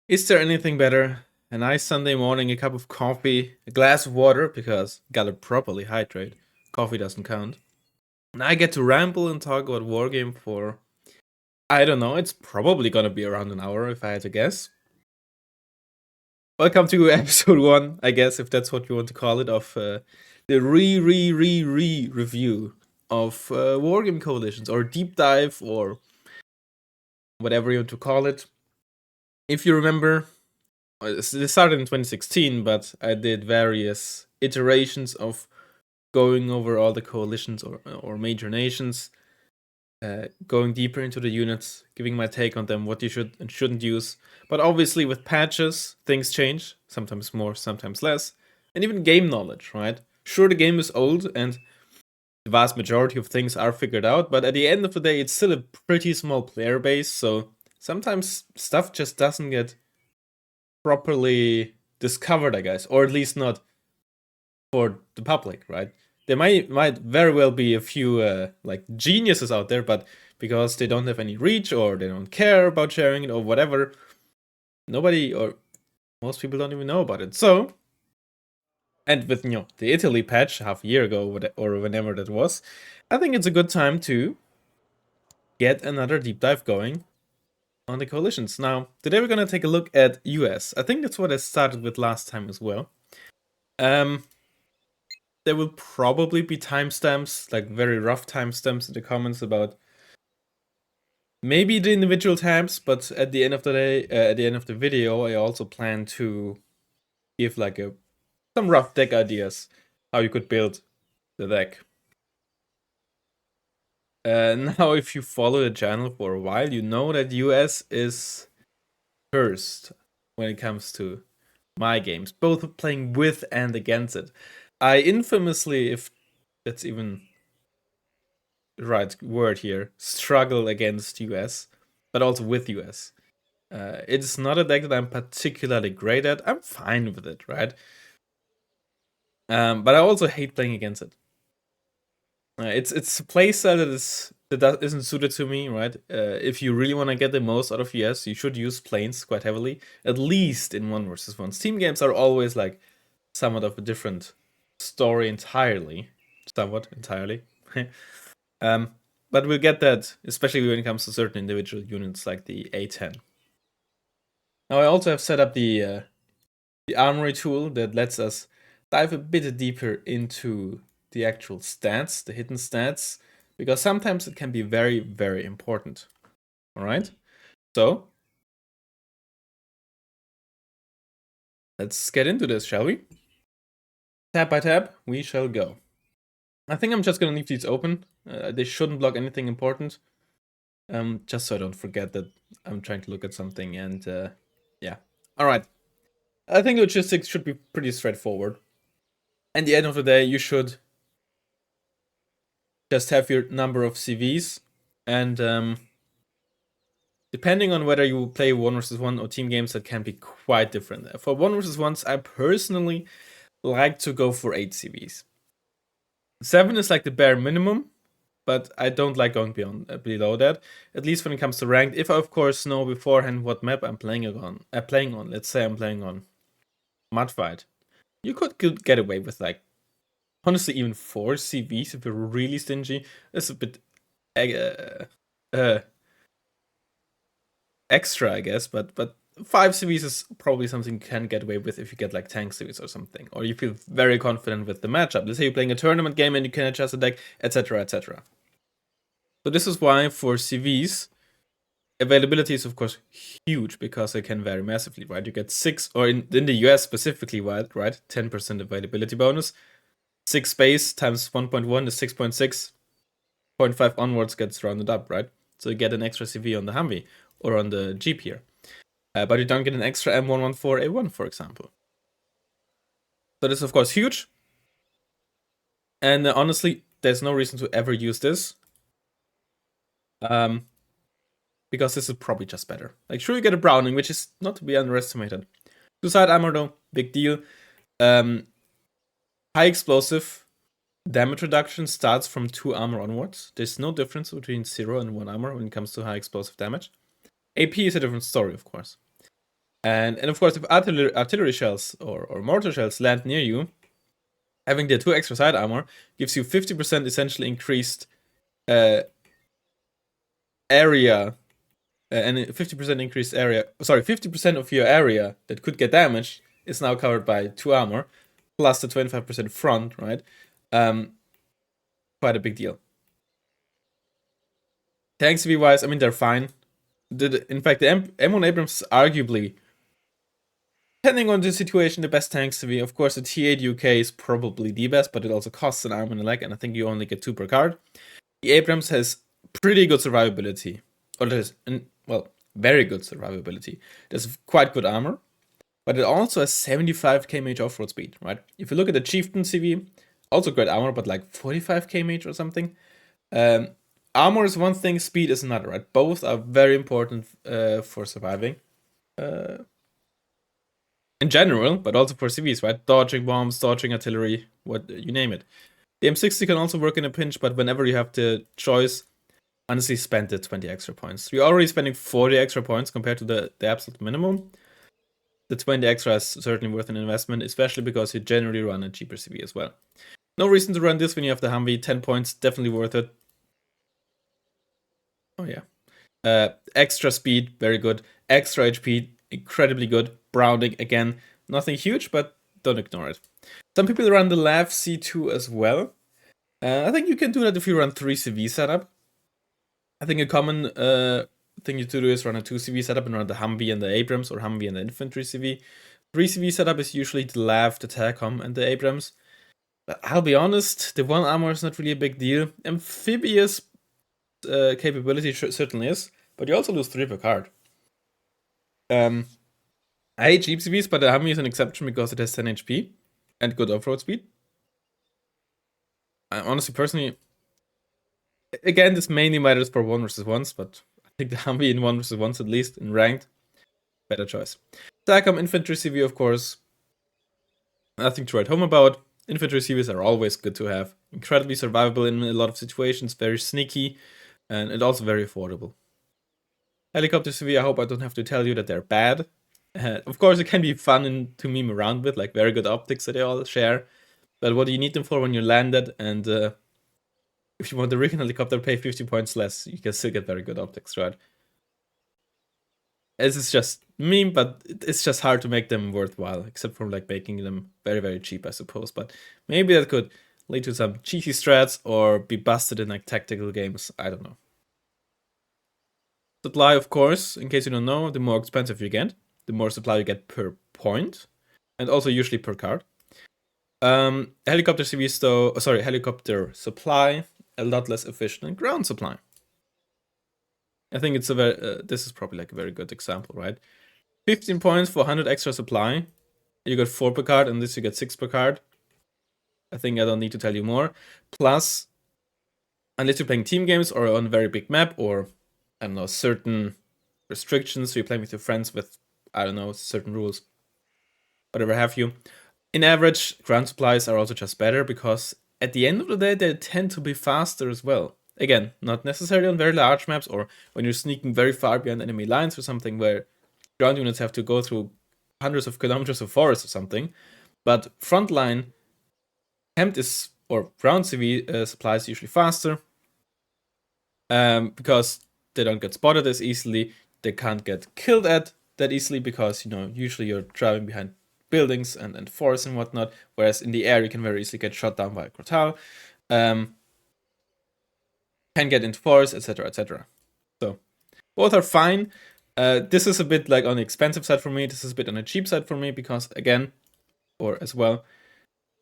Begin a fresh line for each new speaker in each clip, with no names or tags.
Is there anything better? A nice Sunday morning, a cup of coffee, a glass of water, because gotta properly hydrate. Coffee doesn't count. And I get to ramble and talk about Wargame for, I don't know, it's probably gonna be around an hour if I had to guess. Welcome to episode 1, I guess, if that's what you want to call it, of the review of Wargame Coalitions, or deep dive, or whatever you want to call it. If you remember, this started in 2016, but I did various iterations of going over all the coalitions or major nations, going deeper into the units, giving my take on them, what you should and shouldn't use. But obviously, with patches, things change, sometimes more, sometimes less, and even game knowledge, right? Sure, the game is old and the vast majority of things are figured out, but at the end of the day, it's still a pretty small player base, so sometimes stuff just doesn't get properly discovered, I guess, or at least not for the public, right? There might very well be a few like geniuses out there, but because they don't have any reach or they don't care about sharing it or whatever, nobody or most people don't even know about it. So, and with the Italy patch half a year ago or whenever that was, I think it's a good time to get another deep dive going on the coalitions. Now, today we're gonna take a look at US. I think that's what I started with last time as well. There will probably be timestamps, like very rough timestamps in the comments about maybe the individual tabs, but at the end of the day, at the end of the video, I also plan to give like some rough deck ideas, how you could build the deck. Now, if you follow the channel for a while, you know that US is first when it comes to my games, both playing with and against it. I infamously, if that's even the right word here, struggle against US, but also with US. It's not a deck that I'm particularly great at. I'm fine with it, right? But I also hate playing against it. It's a playstyle that isn't suited to me, right? If you really want to get the most out of US, you should use planes quite heavily, at least in 1v1. Team games are always like somewhat of a different story entirely, somewhat entirely. But we'll get that, especially when it comes to certain individual units like the A10. Now I also have set up the armory tool that lets us dive a bit deeper into the actual stats, the hidden stats, because sometimes it can be very, very important. All right, so let's get into this, shall we? Tab by tab, we shall go. I think I'm just gonna leave these open. They shouldn't block anything important. Just so I don't forget that I'm trying to look at something, and yeah. All right. I think logistics should be pretty straightforward. At the end of the day, you should just have your number of CVs, and depending on whether you play 1v1 or team games, that can be quite different. For 1v1s, I personally like to go for 8 CVs. 7 is like the bare minimum, but I don't like going below that. At least when it comes to ranked. If I of course know beforehand what map I'm playing on. Let's say I'm playing on Mudfight. You could get away with like honestly even 4 CVs if you're really stingy. It's a bit extra, I guess, but 5 CVs is probably something you can get away with if you get like tank CVs or something, or you feel very confident with the matchup. Let's say you're playing a tournament game and you can adjust the deck, etc., etc. So this is why for CVs, availability is of course huge because they can vary massively, right? You get 6, or in the US specifically, right, 10% availability bonus. 6 base times 1.1 is 6.6. 0.5 onwards gets rounded up, right? So you get an extra CV on the Humvee or on the Jeep here. But you don't get an extra M114A1, for example. So this is of course huge. And honestly, there's no reason to ever use this. Because this is probably just better. Like, sure, you get a Browning, which is not to be underestimated. 2-side armor though, big deal. High explosive damage reduction starts from 2 armor onwards. There's no difference between 0 and 1 armor when it comes to high explosive damage. AP is a different story, of course. And of course, if artillery shells or mortar shells land near you, having the 2 extra side armor gives you 50% essentially increased area, and 50% increased area. Sorry, 50% of your area that could get damaged is now covered by 2 armor, plus the 25% front, right? Quite a big deal. Tanks CV wise, I mean, they're fine. In fact, the M1 Abrams arguably, depending on the situation, the best tanks to be. Of course, the T8 UK is probably the best, but it also costs an arm and a leg, and I think you only get 2 per card. The Abrams has pretty good survivability, or it has, well, very good survivability. There's quite good armor, but it also has 75 kmh off-road speed, right? If you look at the Chieftain CV, also great armor, but like 45 kmh or something. Armor is one thing, speed is another, right? Both are very important for surviving. In general, but also for CVs, right? Dodging bombs, dodging artillery, what you name it. The M60 can also work in a pinch, but whenever you have the choice, honestly spend the 20 extra points. You're already spending 40 extra points compared to the absolute minimum. The 20 extra is certainly worth an investment, especially because you generally run a cheaper CV as well. No reason to run this when you have the Humvee. 10 points, definitely worth it. Oh yeah. Extra speed, very good. Extra HP, incredibly good. Browning, again, nothing huge, but don't ignore it. Some people run the LAV C2 as well. I think you can do that if you run 3 CV setup. I think a common thing you to do is run a 2 CV setup and run the Humvee and the Abrams, or Humvee and the infantry CV. 3 CV setup is usually the LAV, the TACOM, and the Abrams. But I'll be honest, the 1 armor is not really a big deal. Amphibious capability certainly is, but you also lose 3 per card. I hate cheap CVs, but the Humvee is an exception because it has 10 HP and good off-road speed. I honestly, personally, again, this mainly matters for 1 versus 1s, but I think the Humvee in 1 versus 1s, at least in ranked, better choice. TACOM infantry CV, of course, nothing to write home about. Infantry CVs are always good to have. Incredibly survivable in a lot of situations, very sneaky, and also very affordable. Helicopter CV, I hope I don't have to tell you that they're bad. Of course, it can be fun to meme around with, like very good optics that they all share. But what do you need them for when you're landed? And if you want the Recon helicopter, pay 50 points less. You can still get very good optics, right? This is just meme, but it's just hard to make them worthwhile, except for like making them very, very cheap, I suppose. But maybe that could lead to some cheesy strats or be busted in like tactical games. I don't know. Supply, of course, in case you don't know, the more expensive you get, the more supply you get per point, and also usually per card. Helicopter CVs though, helicopter supply, a lot less efficient than ground supply. I think it's a very, this is probably like a very good example, right? 15 points for 100 extra supply. You got 4 per card, and this you get 6 per card. I think I don't need to tell you more. Plus, unless you're playing team games or on a very big map, or I don't know, certain restrictions, so you're playing with your friends with, I don't know, certain rules, whatever have you. In average, ground supplies are also just better because at the end of the day, they tend to be faster as well. Again, not necessarily on very large maps or when you're sneaking very far behind enemy lines or something where ground units have to go through hundreds of kilometers of forest or something. But frontline, camped is, or ground CV supplies usually faster because they don't get spotted as easily. They can't get killed at that easily because, you know, usually you're driving behind buildings and forests and whatnot, whereas in the air you can very easily get shot down by a Crotal, can get into forests, etc., etc. So both are fine. This is a bit like on the expensive side for me. This is a bit on the cheap side for me because, again, or as well,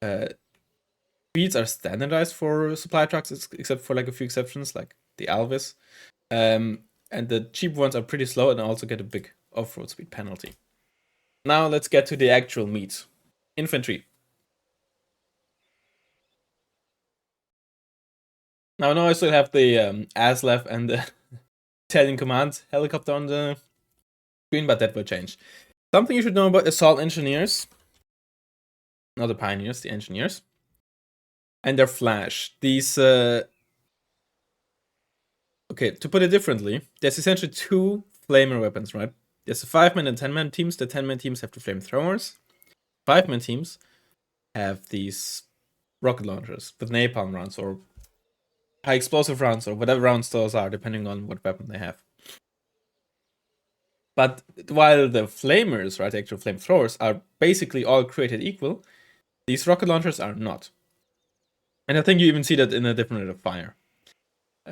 speeds are standardized for supply trucks, except for like a few exceptions, like the IFVs. And the cheap ones are pretty slow and also get a big off-road speed penalty. Now let's get to the actual meat. Infantry. Now I know I still have the ASLEF and the Italian Command helicopter on the screen, but that will change. Something you should know about assault engineers. Not the pioneers, the engineers. And their flash. These... okay, to put it differently, there's essentially 2 flamer weapons, right? There's the 5-man and 10-man teams. The 10-man teams have the flamethrowers. 5-man teams have these rocket launchers with napalm rounds or high explosive rounds or whatever rounds those are, depending on what weapon they have. But while the flamers, right, the actual flamethrowers, are basically all created equal, these rocket launchers are not. And I think you even see that in a different rate of fire,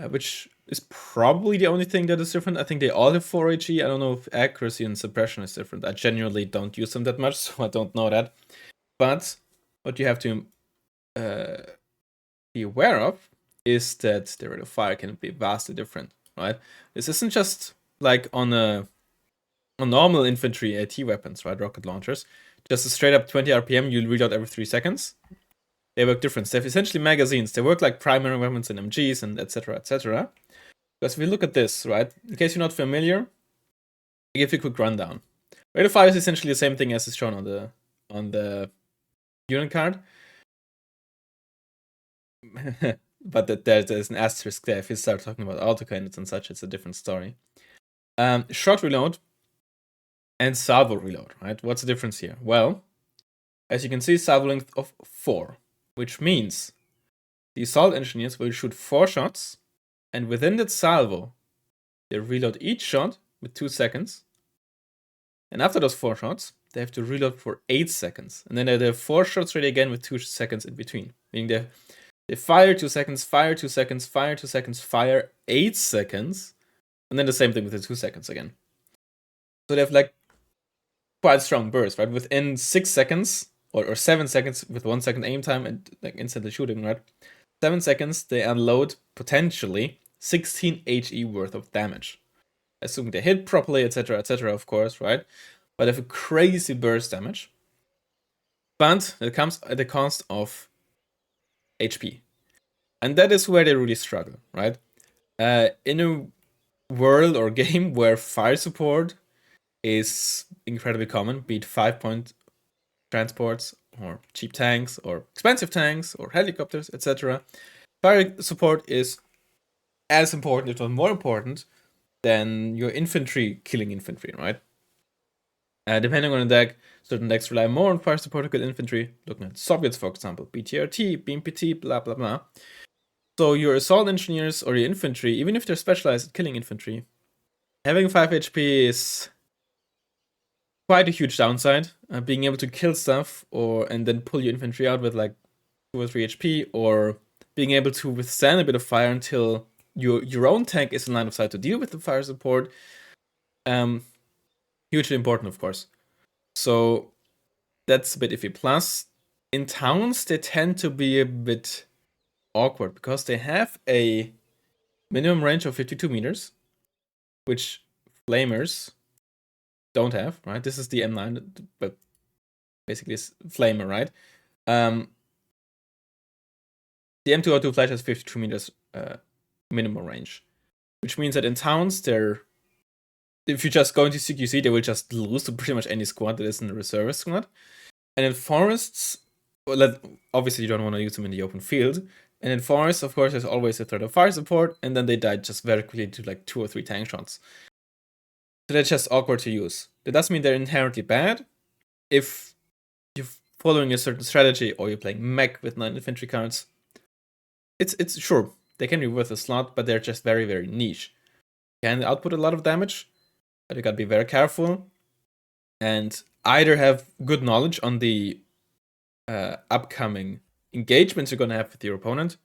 which is probably the only thing that is different. I think they all have 4 HE. I don't know if accuracy and suppression is different. I genuinely don't use them that much, so I don't know that. But what you have to be aware of is that the rate of fire can be vastly different, right? This isn't just like on normal infantry AT weapons, right? Rocket launchers. Just a straight up 20 RPM, you reload every 3 seconds. They work different. They have essentially magazines. They work like primary weapons and MGs and etc. etc. Because if we look at this, right? In case you're not familiar, I'll give you a quick rundown. Rate of fire is essentially the same thing as is shown on the unit card. But there's an asterisk there. If you start talking about autocannons and such, it's a different story. Shot reload and salvo reload, right? What's the difference here? Well, as you can see, salvo length of 4, which means the assault engineers will shoot 4 shots, and within that salvo, they reload each shot with 2 seconds. And after those 4 shots, they have to reload for 8 seconds. And then they have 4 shots ready again with 2 seconds in between. Meaning they fire 2 seconds, fire 2 seconds, fire 2 seconds, fire 8 seconds, and then the same thing with the 2 seconds again. So they have like quite strong bursts, right? Within 6 seconds, or 7 seconds with 1 second aim time and like instantly shooting, right? 7 seconds, they unload potentially 16 HE worth of damage. Assuming they hit properly, etc., of course, right? But they have a crazy burst damage. But it comes at the cost of HP. And that is where they really struggle, right? In a world or game where fire support is incredibly common, be it 5-point transports or cheap tanks or expensive tanks or helicopters, etc. Fire support is as important, if not more important, than your infantry killing infantry, right? Depending on the deck, certain decks rely more on fire support to kill infantry. Looking at Soviets, for example, BTRT, BMPT, blah blah blah. So your assault engineers or your infantry, even if they're specialized at killing infantry, having 5 HP is quite a huge downside. Being able to kill stuff and then pull your infantry out with like 2 or 3 HP, or being able to withstand a bit of fire until your own tank is in line of sight to deal with the fire support. Hugely important, of course. So that's a bit iffy. Plus, in towns, they tend to be a bit awkward because they have a minimum range of 52 meters, which flamers don't have, right? This is the M9, but basically it's flamer, right? The M202 flash has 52 meters minimum range, which means that in towns, if you just go into CQC, they will just lose to pretty much any squad that isn't a reservist squad. And in forests, obviously you don't want to use them in the open field. And in forests, of course, there's always a threat of fire support, and then they die just very quickly to like 2 or 3 tank shots. So that's just awkward to use. That doesn't mean they're inherently bad. If you're following a certain strategy or you're playing mech with 9 infantry cards, it's sure, they can be worth a slot, but they're just very, very niche. Can output a lot of damage, but you gotta be very careful and either have good knowledge on the upcoming engagements you're gonna have with your opponent,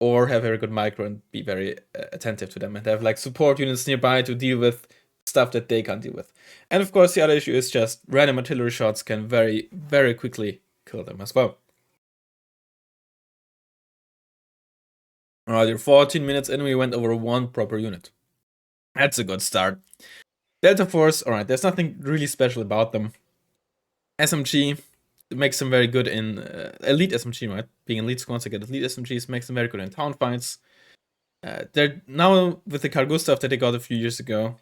or have very good micro and be very attentive to them and have like support units nearby to deal with stuff that they can't deal with. And of course, the other issue is just random artillery shots can very, very quickly kill them as well. Alright, you're 14 minutes in, we went over 1 proper unit. That's a good start. Delta Force, alright, there's nothing really special about them. SMG makes them very good in elite SMG, right? Being elite squads, I get elite SMGs, makes them very good in town fights. They're now, with the cargo stuff that they got a few years ago,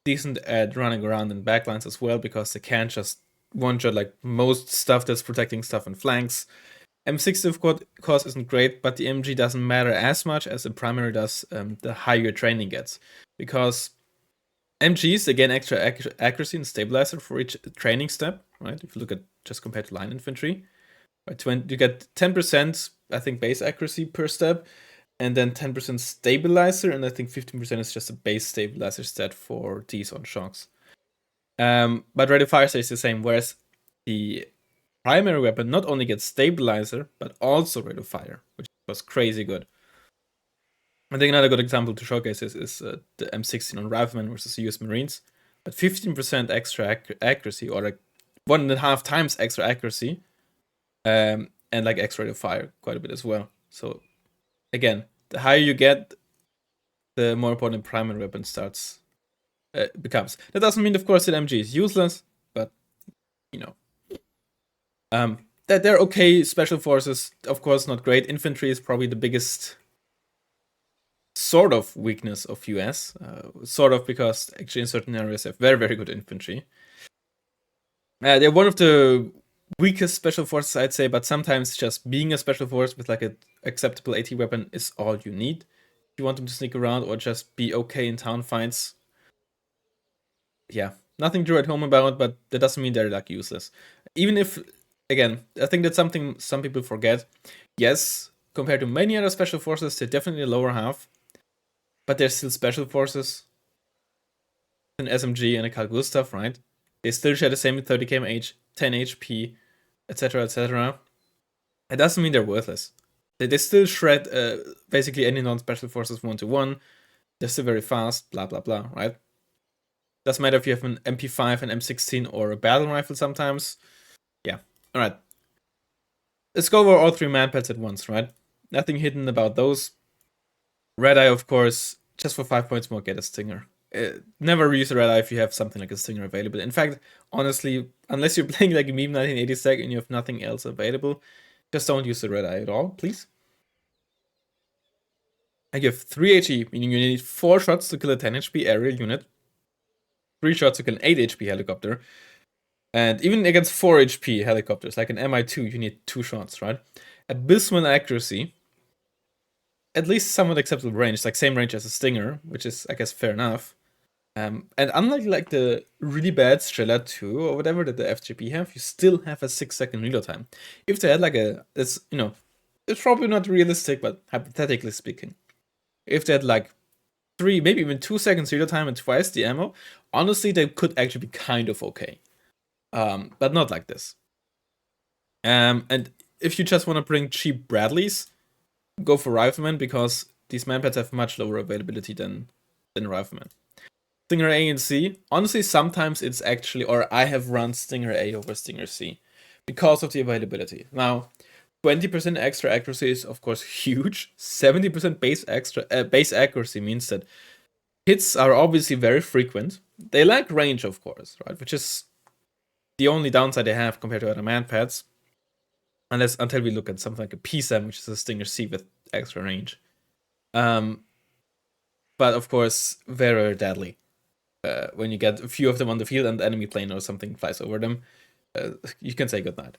decent at running around in backlines as well, because they can't just one-shot like most stuff that's protecting stuff in flanks. M60 of course isn't great, but the MG doesn't matter as much as the primary does the higher your training gets. Because MGs, again, extra accuracy and stabilizer for each training step, right? If you look at just compared to line infantry, right? You get 10%, I think, base accuracy per step, and then 10% stabilizer, and I think 15% is just a base stabilizer stat for Ds on shocks. But rate of fire stays the same, whereas the primary weapon not only gets stabilizer, but also rate of fire, which was crazy good. I think another good example to showcase is the M16 on Riflemen versus US Marines. At 15% extra accuracy, or like 1.5 times extra accuracy, and like extra rate of fire quite a bit as well. So again, the higher you get, the more important primary weapon becomes. That doesn't mean, of course, that MG is useless, but you know, that they're okay. Special forces, of course, not great. Infantry is probably the biggest sort of weakness of US, sort of, because actually in certain areas they have very, very good infantry. They're one of the weakest special forces, I'd say, but sometimes just being a special force with like an acceptable AT weapon is all you need. If you want them to sneak around or just be okay in town fights, yeah, nothing to write home about, but that doesn't mean they're like useless. Even if, again, I think that's something some people forget. Yes, compared to many other special forces, they're definitely the lower half, but they're still special forces. An SMG and a Carl Gustav, right? They still share the same 30 kmh, 10 HP, etc., etc. It doesn't mean they're worthless. They still shred basically any non-special forces 1-to-1. They're still very fast, blah blah blah, right? Doesn't matter if you have an MP5, an M16, or a battle rifle sometimes. Yeah, alright. Let's go over all 3 manpads at once, right? Nothing hidden about those. Red Eye, of course, just for 5 points more, get a Stinger. Never use a Red Eye if you have something like a Stinger available. In fact, honestly, unless you're playing like a Meme 1980 stack and you have nothing else available, just don't use the Red Eye at all, please. And you have 3 HE, meaning you need 4 shots to kill a 10 HP aerial unit, 3 shots to kill an 8 HP helicopter, and even against 4 HP helicopters, like an Mi-2, you need 2 shots, right? Abysmal accuracy, at least somewhat acceptable range, like same range as a Stinger, which is, I guess, fair enough. And unlike like the really bad Strela 2 or whatever that the FGP have, you still have a 6-second reload time. If they had like it's probably not realistic, but hypothetically speaking, if they had like 3, maybe even 2 seconds reload time and twice the ammo, honestly, they could actually be kind of okay. But not like this. And if you just want to bring cheap Bradleys, go for Riflemen, because these manpads have much lower availability than Riflemen. Stinger A and C, honestly, sometimes it's actually, or I have run Stinger A over Stinger C because of the availability. Now, 20% extra accuracy is, of course, huge. 70% base accuracy means that hits are obviously very frequent. They lack range, of course, right? Which is the only downside they have compared to other manpads. Until we look at something like a P7, which is a Stinger C with extra range. But of course, very, very deadly. When you get a few of them on the field and the enemy plane or something flies over them, you can say goodnight.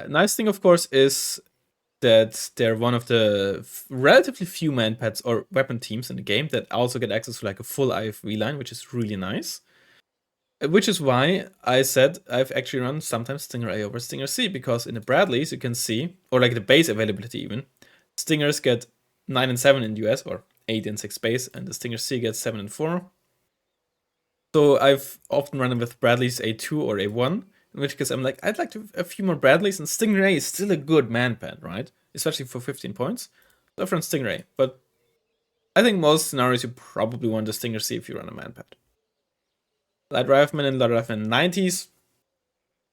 Nice thing, of course, is that they're one of the relatively few manpads or weapon teams in the game that also get access to like a full IFV line, which is really nice. Which is why I said I've actually run sometimes Stinger A over Stinger C, because in the Bradleys you can see, or like the base availability even, Stingers get 9 and 7 in the US, or 8 and 6 base, and the Stinger C gets 7 and 4. So I've often run them with Bradleys A2 or A1, in which case I'm like, I'd like to a few more Bradleys, and Stinger A is still a good manpad, right? Especially for 15 points. So I've run Stinger A, but I think most scenarios you probably want the Stinger C if you run a manpad. Light Rifleman and Light Rifleman 90s.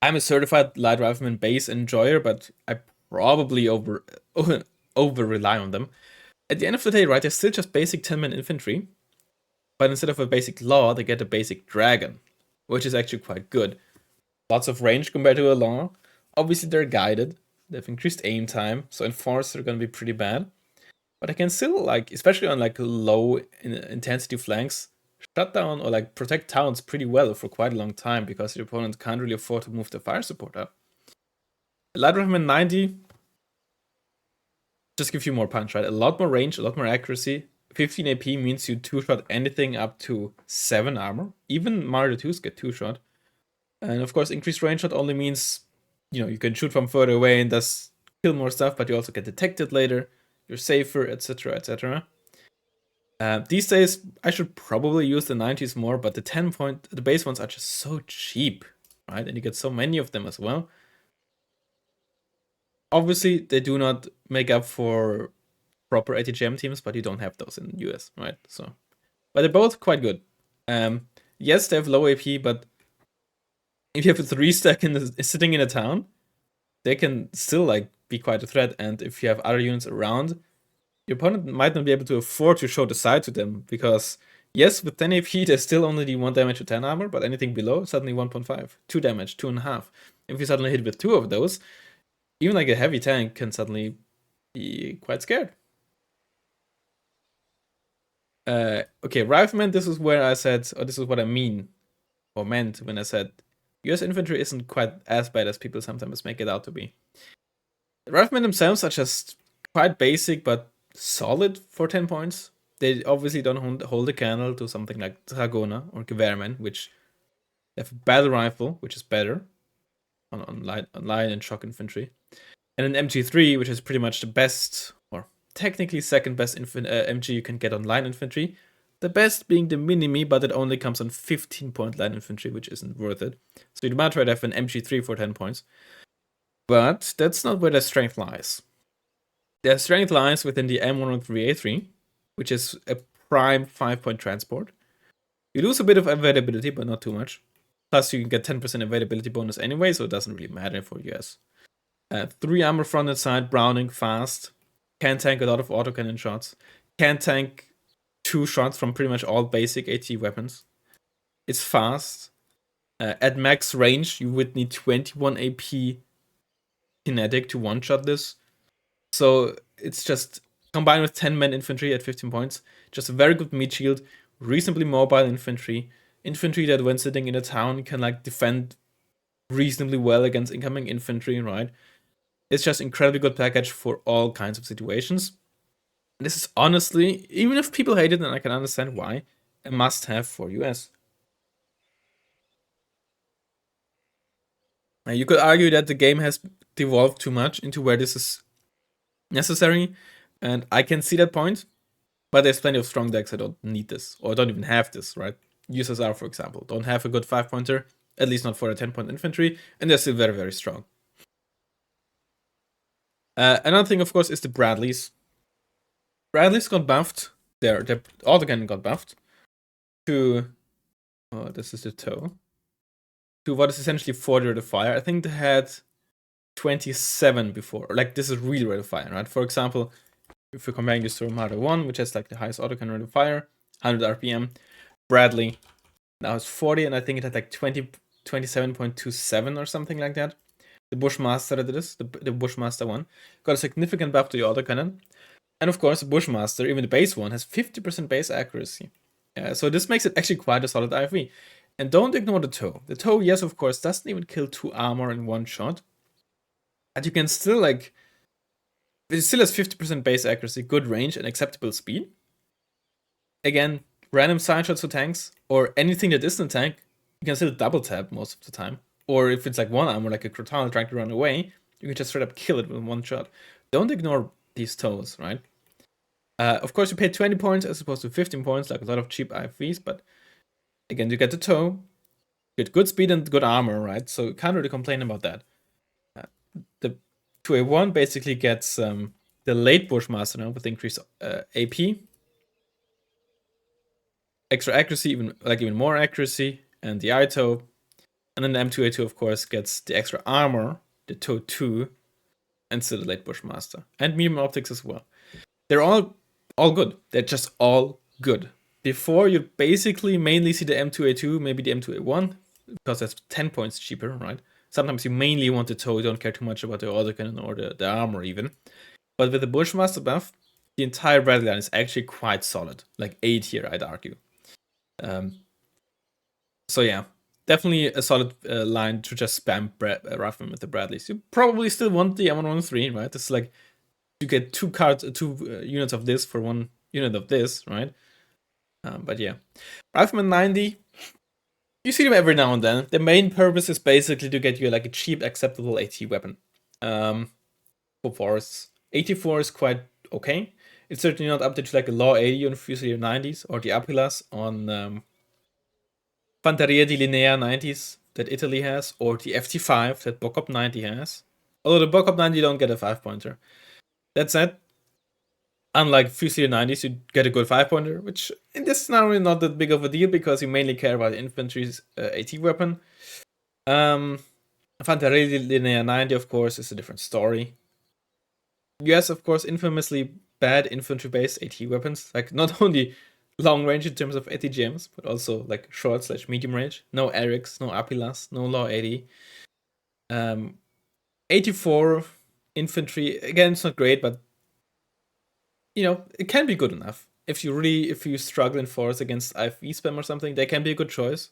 I'm a certified Light Rifleman base enjoyer, but I probably over rely on them. At the end of the day, right, they're still just basic 10-man infantry, but instead of a basic law, they get a basic dragon, which is actually quite good. Lots of range compared to a law. Obviously, they're guided. They've increased aim time, so in force they're gonna be pretty bad. But I can still, like, especially on like low intensity flanks, shut down or like protect towns pretty well for quite a long time, because the opponent can't really afford to move the fire support up. Light Rifleman 90 just give you more punch, right? A lot more range, a lot more accuracy, 15 AP means you two-shot anything up to 7 armor. Even Mario 2s get two-shot. And of course, increased range shot only means, you can shoot from further away and thus kill more stuff, but you also get detected later. You're safer, etc., etc. These days, I should probably use the 90s more, but the base ones are just so cheap, right? And you get so many of them as well. Obviously, they do not make up for proper ATGM teams, but you don't have those in the US, right? So, but they're both quite good. Yes, they have low AP, but if you have a 3-stack sitting in a town, they can still like be quite a threat. And if you have other units around, your opponent might not be able to afford to show the side to them, because yes, with 10 AP, they still only do 1 damage to 10 armor, but anything below, suddenly 1.5, 2 damage, 2.5. If you suddenly hit with 2 of those, even like a heavy tank can suddenly be quite scared. Okay, Riflemen, this is where I said, or this is what I mean, or meant when I said US infantry isn't quite as bad as people sometimes make it out to be. The Riflemen themselves are just quite basic, but solid for 10 points. They obviously don't hold a candle to something like Dragona or Gewehrmen, which have a battle rifle, which is better on line and shock infantry. And an MG3, which is pretty much the best, or technically second best MG you can get on line infantry. The best being the Mini-Me, but it only comes on 15-point line infantry, which isn't worth it. So you'd much rather have an MG3 for 10 points. But that's not where their strength lies. Their strength lies within the M103A3, which is a prime 5-point transport. You lose a bit of availability, but not too much. Plus, you can get 10% availability bonus anyway, so it doesn't really matter for US. 3 armor fronted side, Browning, fast. Can tank a lot of autocannon shots. Can tank 2 shots from pretty much all basic AT weapons. It's fast. At max range, you would need 21 AP kinetic to one-shot this. So it's just combined with 10-man infantry at 15 points. Just a very good meat shield, reasonably mobile infantry. Infantry that when sitting in a town can like defend reasonably well against incoming infantry, right? It's just incredibly good package for all kinds of situations. This is honestly, even if people hate it, and I can understand why, a must-have for US. Now, you could argue that the game has devolved too much into where this is necessary, and I can see that point, but there's plenty of strong decks that don't need this, or don't even have this, right? USSR, for example, don't have a good 5-pointer, at least not for a 10-point infantry, and they're still very, very strong. Another thing, of course, is the Bradleys. Bradleys got buffed. Their autocannon got buffed to, this is the toe, to what is essentially 40 rate of fire. I think they had 27 before. Like, this is really rate of fire, right? For example, if you're comparing this to Armada 1, which has like the highest autocannon rate of fire, 100 RPM, Bradley now it's 40, and I think it had like 27.27 or something like that. The Bushmaster that it is, the Bushmaster one, got a significant buff to the autocannon. And of course, the Bushmaster, even the base one, has 50% base accuracy. So this makes it actually quite a solid IFV. And don't ignore the toe. The toe, yes, of course, doesn't even kill 2 armor in one shot. But you can still, like, it still has 50% base accuracy, good range, and acceptable speed. Again, random side shots for tanks, or anything that isn't a tank, you can still double tap most of the time. Or if it's like 1 armor, like a Crotale trying to run away, you can just straight up kill it with 1 shot. Don't ignore these toes, right? Of course, you pay 20 points as opposed to 15 points, like a lot of cheap IFVs, but again, you get the toe, you get good speed and good armor, right? So you can't really complain about that. The 2A1 basically gets the late Bushmaster now with increased AP, extra accuracy, even more accuracy, and the eye toe. And then the M2A2, of course, gets the extra armor, the toe 2, and still the late Bushmaster. And medium optics as well. They're all good. They're just all good. Before, you basically mainly see the M2A2, maybe the M2A1, because that's 10 points cheaper, right? Sometimes you mainly want the toe, you don't care too much about the autocannon or the armor even. But with the Bushmaster buff, the entire Bradley line is actually quite solid. Like A tier, I'd argue. So yeah, definitely a solid line to just spam Riflemen with the Bradleys. You probably still want the M113, right? It's like you get 2 units of this for 1 unit of this, right? But yeah, Riflemen 90. You see them every now and then. The main purpose is basically to get you like a cheap, acceptable AT weapon. For forests, 84 is quite okay. It's certainly not up to like a Law 80 on Fusilier 90s or the Apilas on Fanteria di Linea 90s that Italy has, or the FT5 that Bocop 90 has. Although the Bocop 90 don't get a 5-pointer. That said, unlike Fusilier 90s, you get a good 5-pointer, which in this scenario not that big of a deal because you mainly care about infantry's AT weapon. Fanteria di Linea 90, of course, is a different story. US, of course, infamously bad infantry-based AT weapons, like not only long range in terms of ATGMs, but also like short/medium range. No Erics, no Apilas, no Law 80. 84 infantry, again, it's not great, but it can be good enough. If you struggle in force against IFV spam or something, they can be a good choice.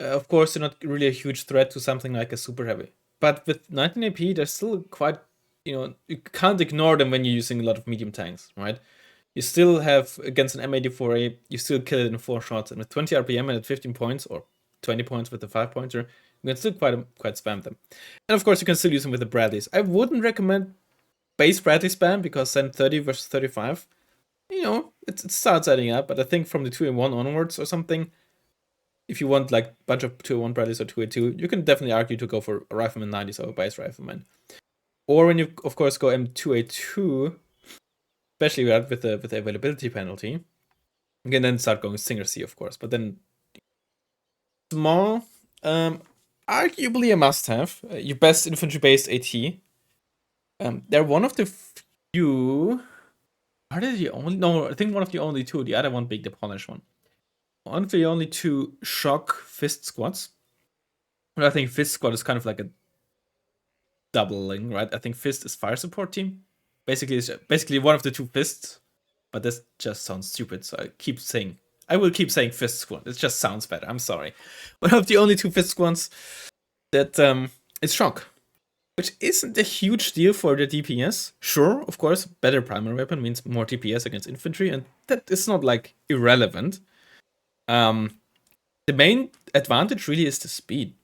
Of course, they're not really a huge threat to something like a super heavy. But with 19 AP, they're still quite, you can't ignore them when you're using a lot of medium tanks, right? You still have, against an M84A, you still kill it in 4 shots, and with 20 RPM and at 15 points, or 20 points with the 5-pointer, you can still quite spam them. And of course, you can still use them with the Bradleys. I wouldn't recommend base Bradley spam, because then 30 versus 35, it starts adding up, but I think from the 2-in-1 onwards or something, if you want like a bunch of 2-in-1 Bradleys or 2-in-2, you can definitely argue to go for a Rifleman 90s or a base Rifleman. Or when you, of course, go M2A2, especially with the availability penalty, you can then start going Singer C, of course. But then small, arguably a must-have. Your best infantry-based AT. They're one of the few. Are they the only? No, I think one of the only two. The other one being the Polish one. One of the only two shock fist squads. But I think fist squad is kind of like a doubling, right? I think fist is fire support team. Basically, it's basically one of the two fists. But this just sounds stupid, so I will keep saying fist squad. It just sounds better. I'm sorry. One of the only two fist squads that is shock, which isn't a huge deal for the DPS. Sure, of course, better primary weapon means more DPS against infantry, and that is not like irrelevant. The main advantage really is the speed.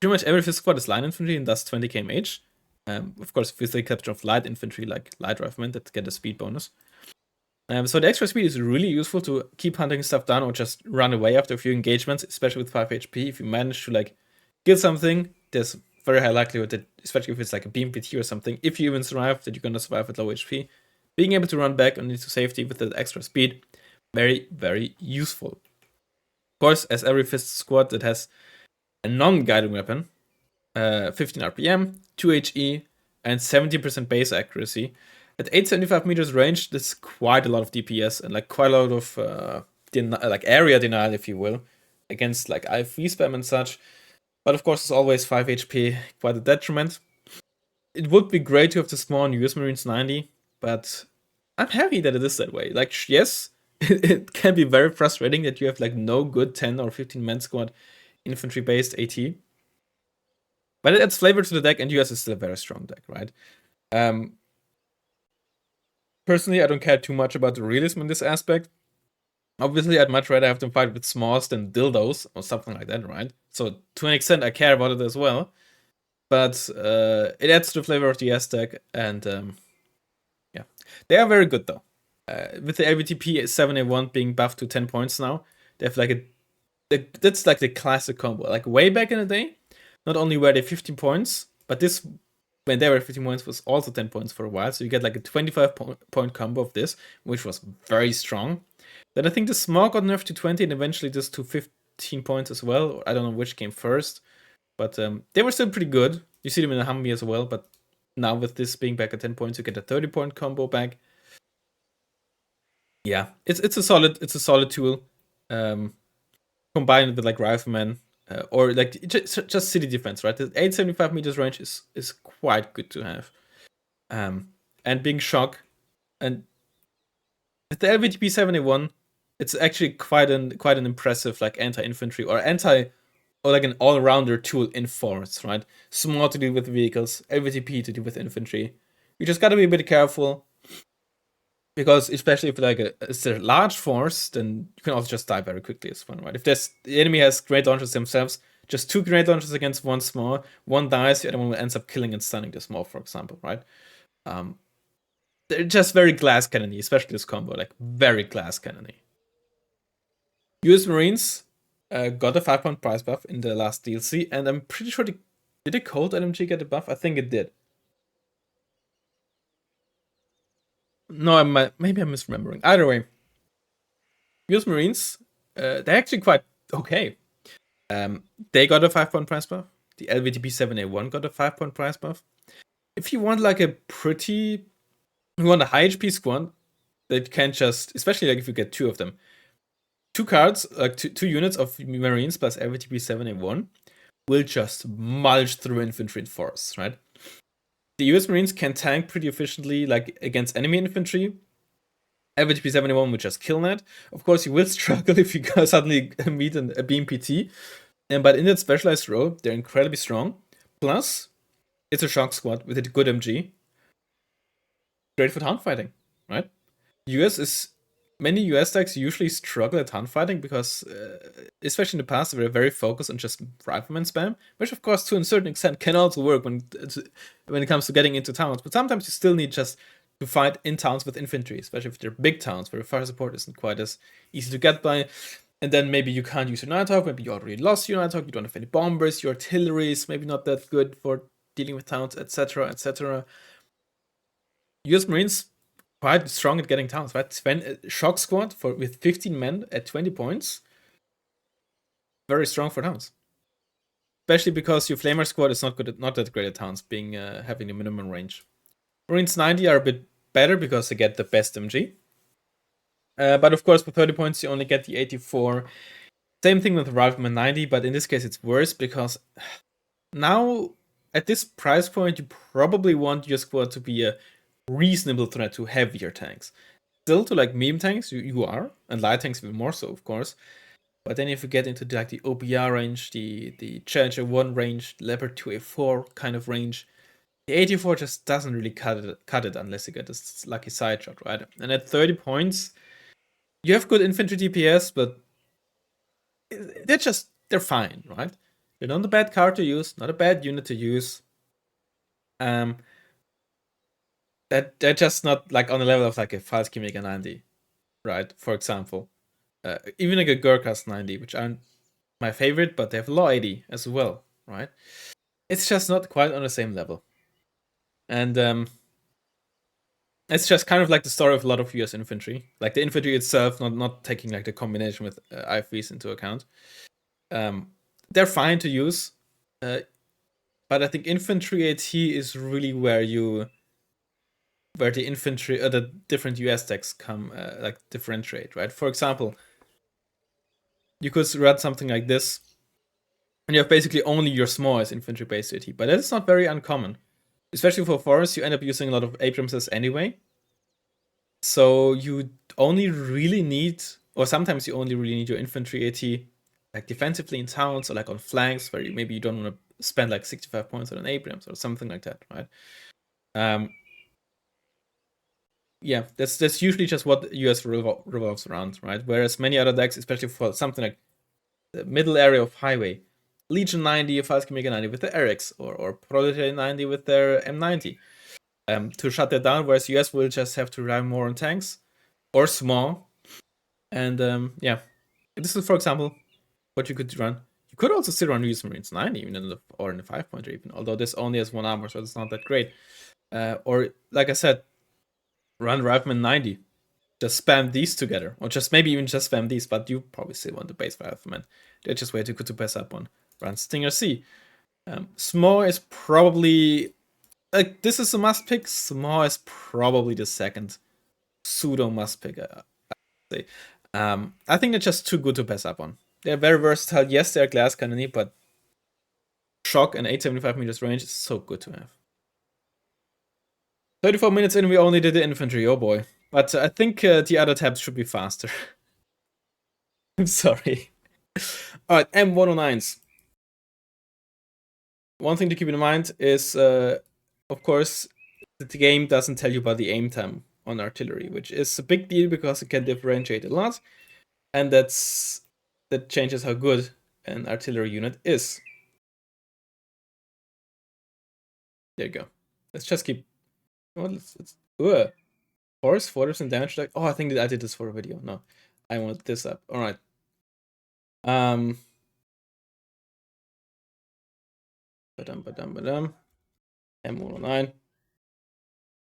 Pretty much every fist squad is line infantry and does 20 kmh. Of course, with the exception of light infantry like light riflemen that get a speed bonus. So the extra speed is really useful to keep hunting stuff down or just run away after a few engagements, especially with 5 HP. If you manage to like kill something, there's very high likelihood that, especially if it's like a BMPT or something, if you even survive, that you're gonna survive with low HP. Being able to run back and into safety with that extra speed, very, very useful. Of course, as every fist squad that has a non-guiding weapon, 15 RPM, 2 HE, and 70% base accuracy. At 875 meters range, that's quite a lot of DPS and like quite a lot of like area denial, if you will, against like IFV spam and such. But of course, it's always 5 HP, quite a detriment. It would be great to have the small US Marines 90, but I'm happy that it is that way. Like, yes, it can be very frustrating that you have like no good 10 or 15 man squad infantry based AT. But it adds flavor to the deck, and US is still a very strong deck, right? Personally, I don't care too much about the realism in this aspect. Obviously, I'd much rather have them fight with smalls than dildos or something like that, right? So to an extent, I care about it as well. But it adds to the flavor of the S deck, and yeah. They are very good, though. With the LVTP 7A1 being buffed to 10 points now, they have like that's like the classic combo. Like way back in the day, not only were they 15 points, but this, when they were 15 points, was also 10 points for a while. So you get like a 25 point combo of this, which was very strong. Then I think the small got nerfed to 20 and eventually just to 15 points as well. I don't know which came first, but they were still pretty good. You see them in the Humvee as well, but now with this being back at 10 points, you get a 30-point combo back. Yeah, it's a solid tool. Combined with like Riflemen, or like just city defense, right? The 875 meters range is quite good to have. And being shock, and with the LVTP 71, it's actually quite an impressive like anti-infantry or like an all-rounder tool in force, right? Small to deal with vehicles, LVTP to deal with infantry. You just gotta be a bit careful. Because especially if like it's a large force, then you can also just die very quickly as well, right? If the enemy has great launchers themselves, just 2 great launchers against one small, one dies, the other one ends up killing and stunning the small, for example, right? They're just very glass cannony, especially this combo, like very glass cannony. US Marines got a 5-point price buff in the last DLC, and I'm pretty sure did the Cold LMG get a buff? I think it did. No, maybe I'm misremembering. Either way, US Marines, they're actually quite okay. They got a 5-point price buff. The LVTP 7A1 got a 5-point price buff. If you want like you want a high HP squad that can just, especially like if you get 2 of them, 2 cards, like two units of Marines plus LVTP 7A1 will just mulch through infantry and forests, right? The US Marines can tank pretty efficiently, like against enemy infantry. LVTP 71 will just kill that. Of course, you will struggle if you suddenly meet a BMPT. But in that specialized role, they're incredibly strong. Plus, it's a shock squad with a good MG. Great for town fighting, right? Many US decks usually struggle at town fighting because, especially in the past, they were very focused on just Riflemen spam, which of course to a certain extent can also work when it comes to getting into towns. But sometimes you still need just to fight in towns with infantry, especially if they're big towns where fire support isn't quite as easy to get by. And then maybe you can't use your Nighthawk, maybe you already lost your Nighthawk, you don't have any bombers, your artillery is maybe not that good for dealing with towns, etc., etc. US Marines quite strong at getting towns, right? Shock squad with 15 men at 20 points, very strong for towns. Especially because your Flamer squad is not that great at towns, being having the minimum range. Marines 90 are a bit better because they get the best MG. But of course, for 30 points, you only get the 84. Same thing with Riflemen 90, but in this case, it's worse because now at this price point, you probably want your squad to be a reasonable threat to heavier tanks. Still to like meme tanks, you are, and light tanks even more so, of course. But then if you get into like the OBR range, the Challenger 1 range, Leopard 2A4 kind of range, the 84 just doesn't really cut it unless you get this lucky side shot, right? And at 30 points, you have good infantry DPS, but they're fine, right? They're not a bad card to use, not a bad unit to use. They're just not like on the level of like a Falski Mega 90, right? For example. Even like a Gurkhas 90, which aren't my favorite, but they have law 80 as well, right? It's just not quite on the same level. And it's just kind of like the story of a lot of US infantry. Like the infantry itself, not taking like the combination with IFVs into account. They're fine to use, but I think infantry AT is really where the infantry or the different US decks come like differentiate, right? For example, you could run something like this, and you have basically only your smallest infantry based AT, but that is not very uncommon. Especially for forests, you end up using a lot of Abramses anyway. So you only really need, or sometimes you only really need your infantry AT like defensively in towns or like on flanks where maybe you don't want to spend like 65 points on an Abrams or something like that, right? Yeah, that's usually just what US revolves around, right? Whereas many other decks, especially for something like the middle area of highway, Legion 90, Falski Mega 90 with the RX, or Protege 90 with their M90, to shut that down, whereas US will just have to rely more on tanks or small. And yeah, this is, for example, what you could run. You could also still run US Marines 90 even in the 5-pointer even, although this only has 1 armor, so it's not that great. Or like I said, run Riflemen 90. Just spam these together, or just maybe even just spam these, but you probably still want the base Riflemen. They're just way too good to pass up on. Run Stinger C. Small is probably like this is a must pick. Small is probably the second pseudo must pick. Say. I think they're just too good to pass up on. They're very versatile. Yes, they're glass cannony, but shock and 875 meters range is so good to have. 34 minutes in, we only did the infantry. Oh boy. But I think the other tabs should be faster. I'm sorry. Alright, M109s. One thing to keep in mind is, of course, that the game doesn't tell you about the aim time on artillery, which is a big deal because it can differentiate a lot, and that changes how good an artillery unit is. There you go. Let's just keep. Well, let's force 40% damage. Like, oh, I think that I did this for a video. No, I want this up. All right. M109.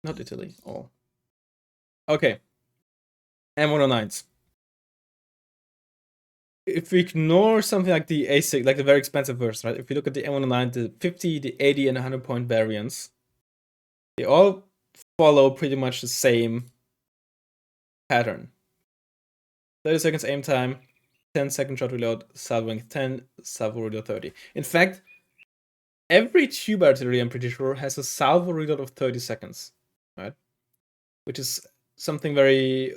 Not Italy. Oh. Okay. M109s. If we ignore something like the A6, like the very expensive version, right? If we look at the M109, the 50, the 80, and 100 point variants, they all follow pretty much the same pattern. 30 seconds aim time, 10-second shot reload, salvo length 10, salvo reload 30. In fact, every tube artillery, I'm pretty sure, has a salvo reload of 30 seconds, right? Which is something very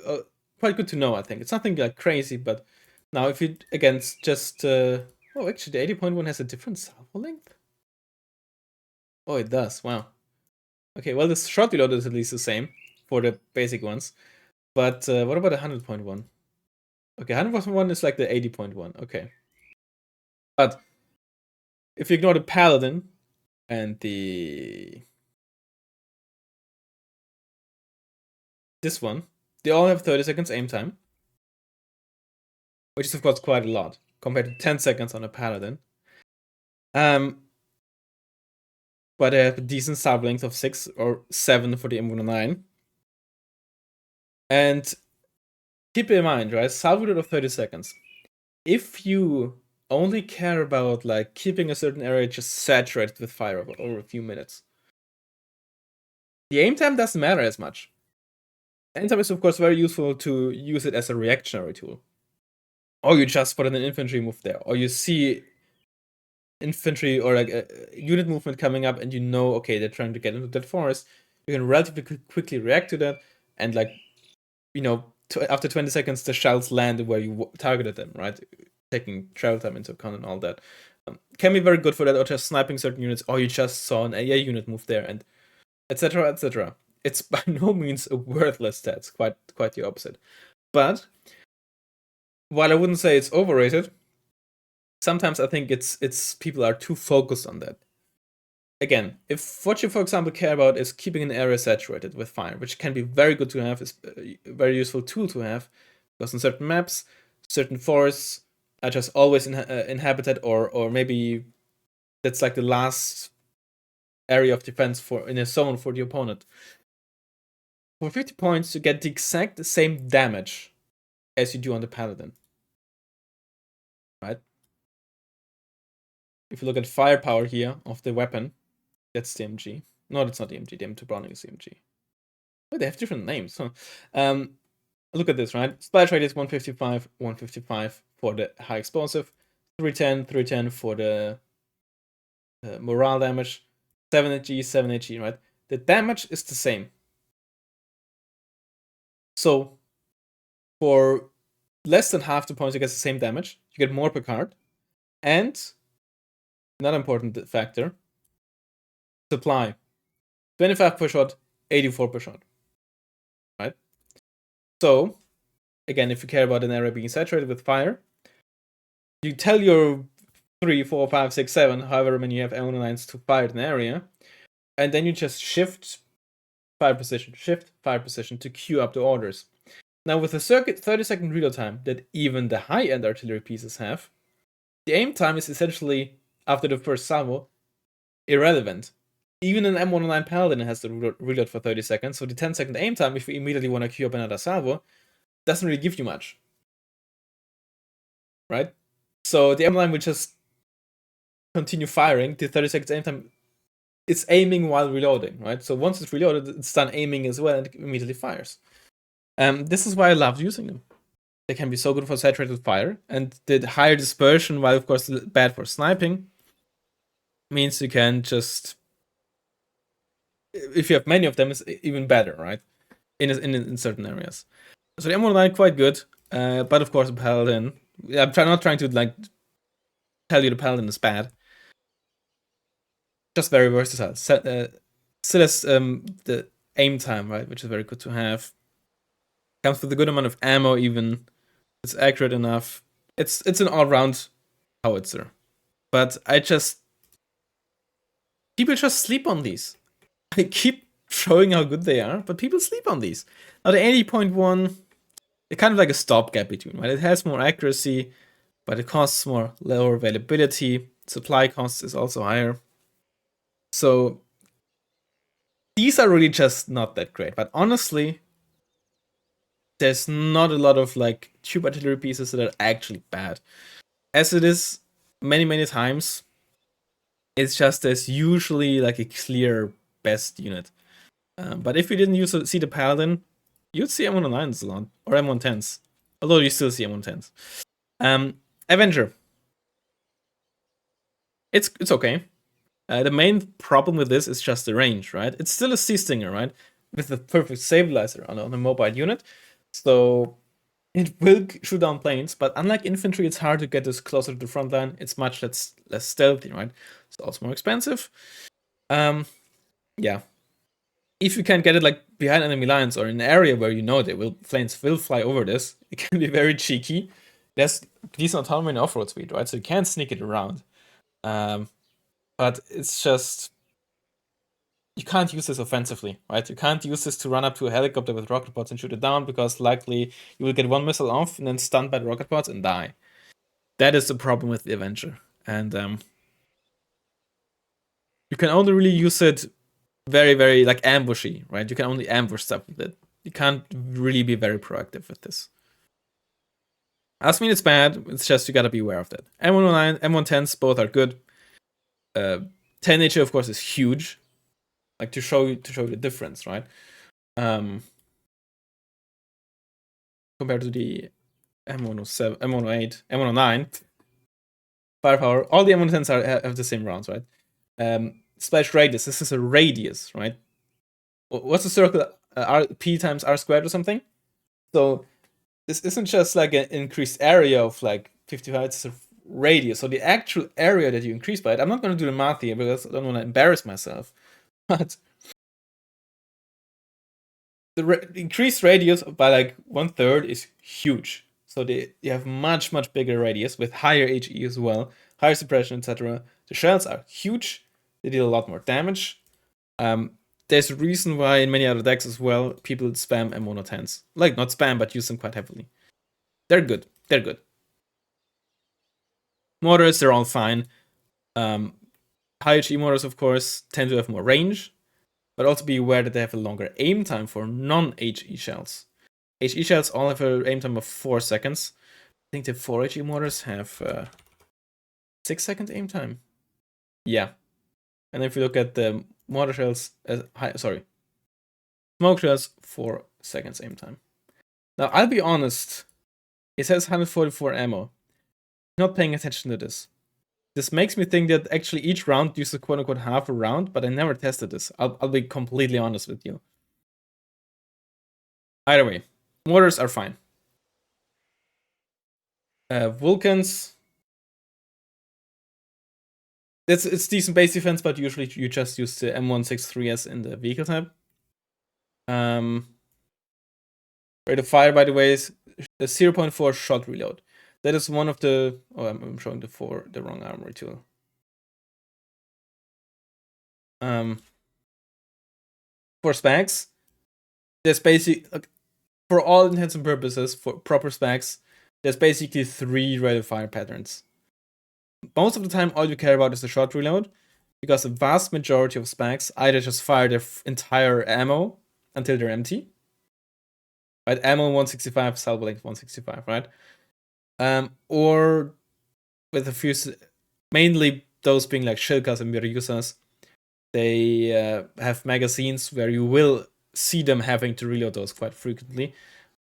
quite good to know, I think. It's nothing like crazy, but now if you against just oh, actually the 80.1 has a different salvo length. Oh, it does. Wow. Okay, well, this shot reload is at least the same for the basic ones, but what about the 100.1? Okay, 100.1 is like the 80.1. Okay, but if you ignore the paladin and this one, they all have 30 seconds aim time, which is of course quite a lot compared to 10 seconds on a paladin. But they have a decent salvo length of 6 or 7 for the M109. And keep in mind, right, salvo reload of 30 seconds. If you only care about like keeping a certain area just saturated with fire over a few minutes, the aim time doesn't matter as much. Aim time is of course very useful to use it as a reactionary tool. Or you just put in an infantry move there, or you see infantry or like a unit movement coming up and you know, okay, they're trying to get into that forest. You can relatively quickly react to that, and like, you know, after 20 seconds the shells land where you targeted them, right? Taking travel time into account and all that. Can be very good for that, or just sniping certain units, or you just saw an AA unit move there, and etc. etc. It's by no means a worthless stat. It's quite the opposite. But while I wouldn't say it's overrated, sometimes I think it's people are too focused on that. Again, if what you, for example, care about is keeping an area saturated with fire, which can be very good to have, is a very useful tool to have, because in certain maps, certain forests are just always inhabited, or maybe that's like the last area of defense for in a zone for the opponent. For 50 points, you get the exact same damage as you do on the paladin, right? If you look at firepower here of the weapon, that's the MG. No, that's not the MG. The M2 Browning is the MG. Oh, they have different names. Huh? Look at this, right? Splash rate is 155, 155 for the high explosive, 310, 310 for the morale damage, 7 HE, 7 HE, right? The damage is the same. So for less than half the points, you get the same damage. You get more per card. And another important factor, supply. 25 per shot, 84 per shot. Right? So, again, if you care about an area being saturated with fire, you tell your 3, 4, 5, 6, 7, however many you have M109s to fire an area, and then you just shift fire position, to queue up the orders. Now, with a 30-second reload time that even the high-end artillery pieces have, the aim time is essentially, after the first salvo, irrelevant. Even an M109 Paladin has to reload for 30 seconds, so the 10-second aim time, if you immediately want to queue up another salvo, doesn't really give you much. Right? So the M109 will just continue firing. The 30 seconds aim time, it's aiming while reloading, right? So once it's reloaded, it's done aiming as well and it immediately fires. This is why I love using them. They can be so good for saturated fire, and the higher dispersion, while of course bad for sniping, means you can just, if you have many of them, it's even better, right? In certain areas. So the M109 quite good, but of course the Paladin. I'm not trying to like tell you the Paladin is bad. Just very versatile. Still has the aim time, right, which is very good to have. Comes with a good amount of ammo even. It's accurate enough. It's an all-round howitzer. But people just sleep on these. I keep showing how good they are, but people sleep on these. Now the 80.1, it's kind of like a stopgap between, right? It has more accuracy, but it costs more, lower availability. Supply cost is also higher. So these are really just not that great. But honestly, there's not a lot of like tube artillery pieces that are actually bad. As it is many times, it's just there's usually like a clear best unit. But if you didn't see the Paladin, you'd see M109s a lot, or M110s. Although you still see M110s. Avenger. It's okay. The main problem with this is just the range, right? It's still a Sea Stinger, right? With the perfect stabilizer on a mobile unit. So it will shoot down planes, but unlike infantry, it's hard to get this closer to the front line. It's much less stealthy, right? It's also more expensive. Yeah. If you can't get it like behind enemy lines or in an area where you know planes will fly over this, it can be very cheeky. There's decent autonomy and off-road speed, right? So you can sneak it around. But it's just you can't use this offensively, right? You can't use this to run up to a helicopter with rocket pods and shoot it down because likely you will get one missile off and then stunned by the rocket pods and die. That is the problem with the Avenger. And you can only really use it very like ambushy, right? You can only ambush stuff with it. You can't really be very proactive with this. I mean it's bad, it's just you gotta be aware of that. M109, M110s, both are good. 10 HE of course is huge. Like to show you the difference, right? Compared to the M107, M108, M109 firepower, all the M110s have the same rounds, right? Splash radius, this is a radius, right? What's the circle? P times R squared or something? So this isn't just like an increased area of like 55, it's a radius. So the actual area that you increase by it, I'm not going to do the math here because I don't want to embarrass myself. But the increased radius by like 1/3 is huge. So you have much bigger radius with higher HE as well, higher suppression, etc. The shells are huge. They deal a lot more damage. There's a reason why in many other decks as well, people spam M110s. Like not spam, but use them quite heavily. They're good. They're good. Mortars, they're all fine. High HE mortars, of course, tend to have more range, but also be aware that they have a longer aim time for non-HE shells. HE shells all have an aim time of 4 seconds. I think the 4 HE mortars have 6-second aim time. Yeah. And if you look at the mortar shells, smoke shells, 4 seconds aim time. Now, I'll be honest, it says 144 ammo. Not paying attention to this. This makes me think that actually each round uses quote-unquote half a round, but I never tested this. I'll be completely honest with you. Either way, mortars are fine. Vulcans, it's decent base defense, but usually you just use the M163S in the vehicle type. Rate of fire, by the way, is a 0.4 shot reload. That is one of the. Oh, I'm showing the wrong armory tool. For specs, there's basically for all intents and purposes for proper specs, there's basically 3 rate of fire patterns. Most of the time, all you care about is the shot reload, because the vast majority of specs either just fire their entire ammo until they're empty, right? Ammo 165, salvo length 165, right? Or with a few, mainly those being like Shilkas and Miryusas, they have magazines where you will see them having to reload those quite frequently.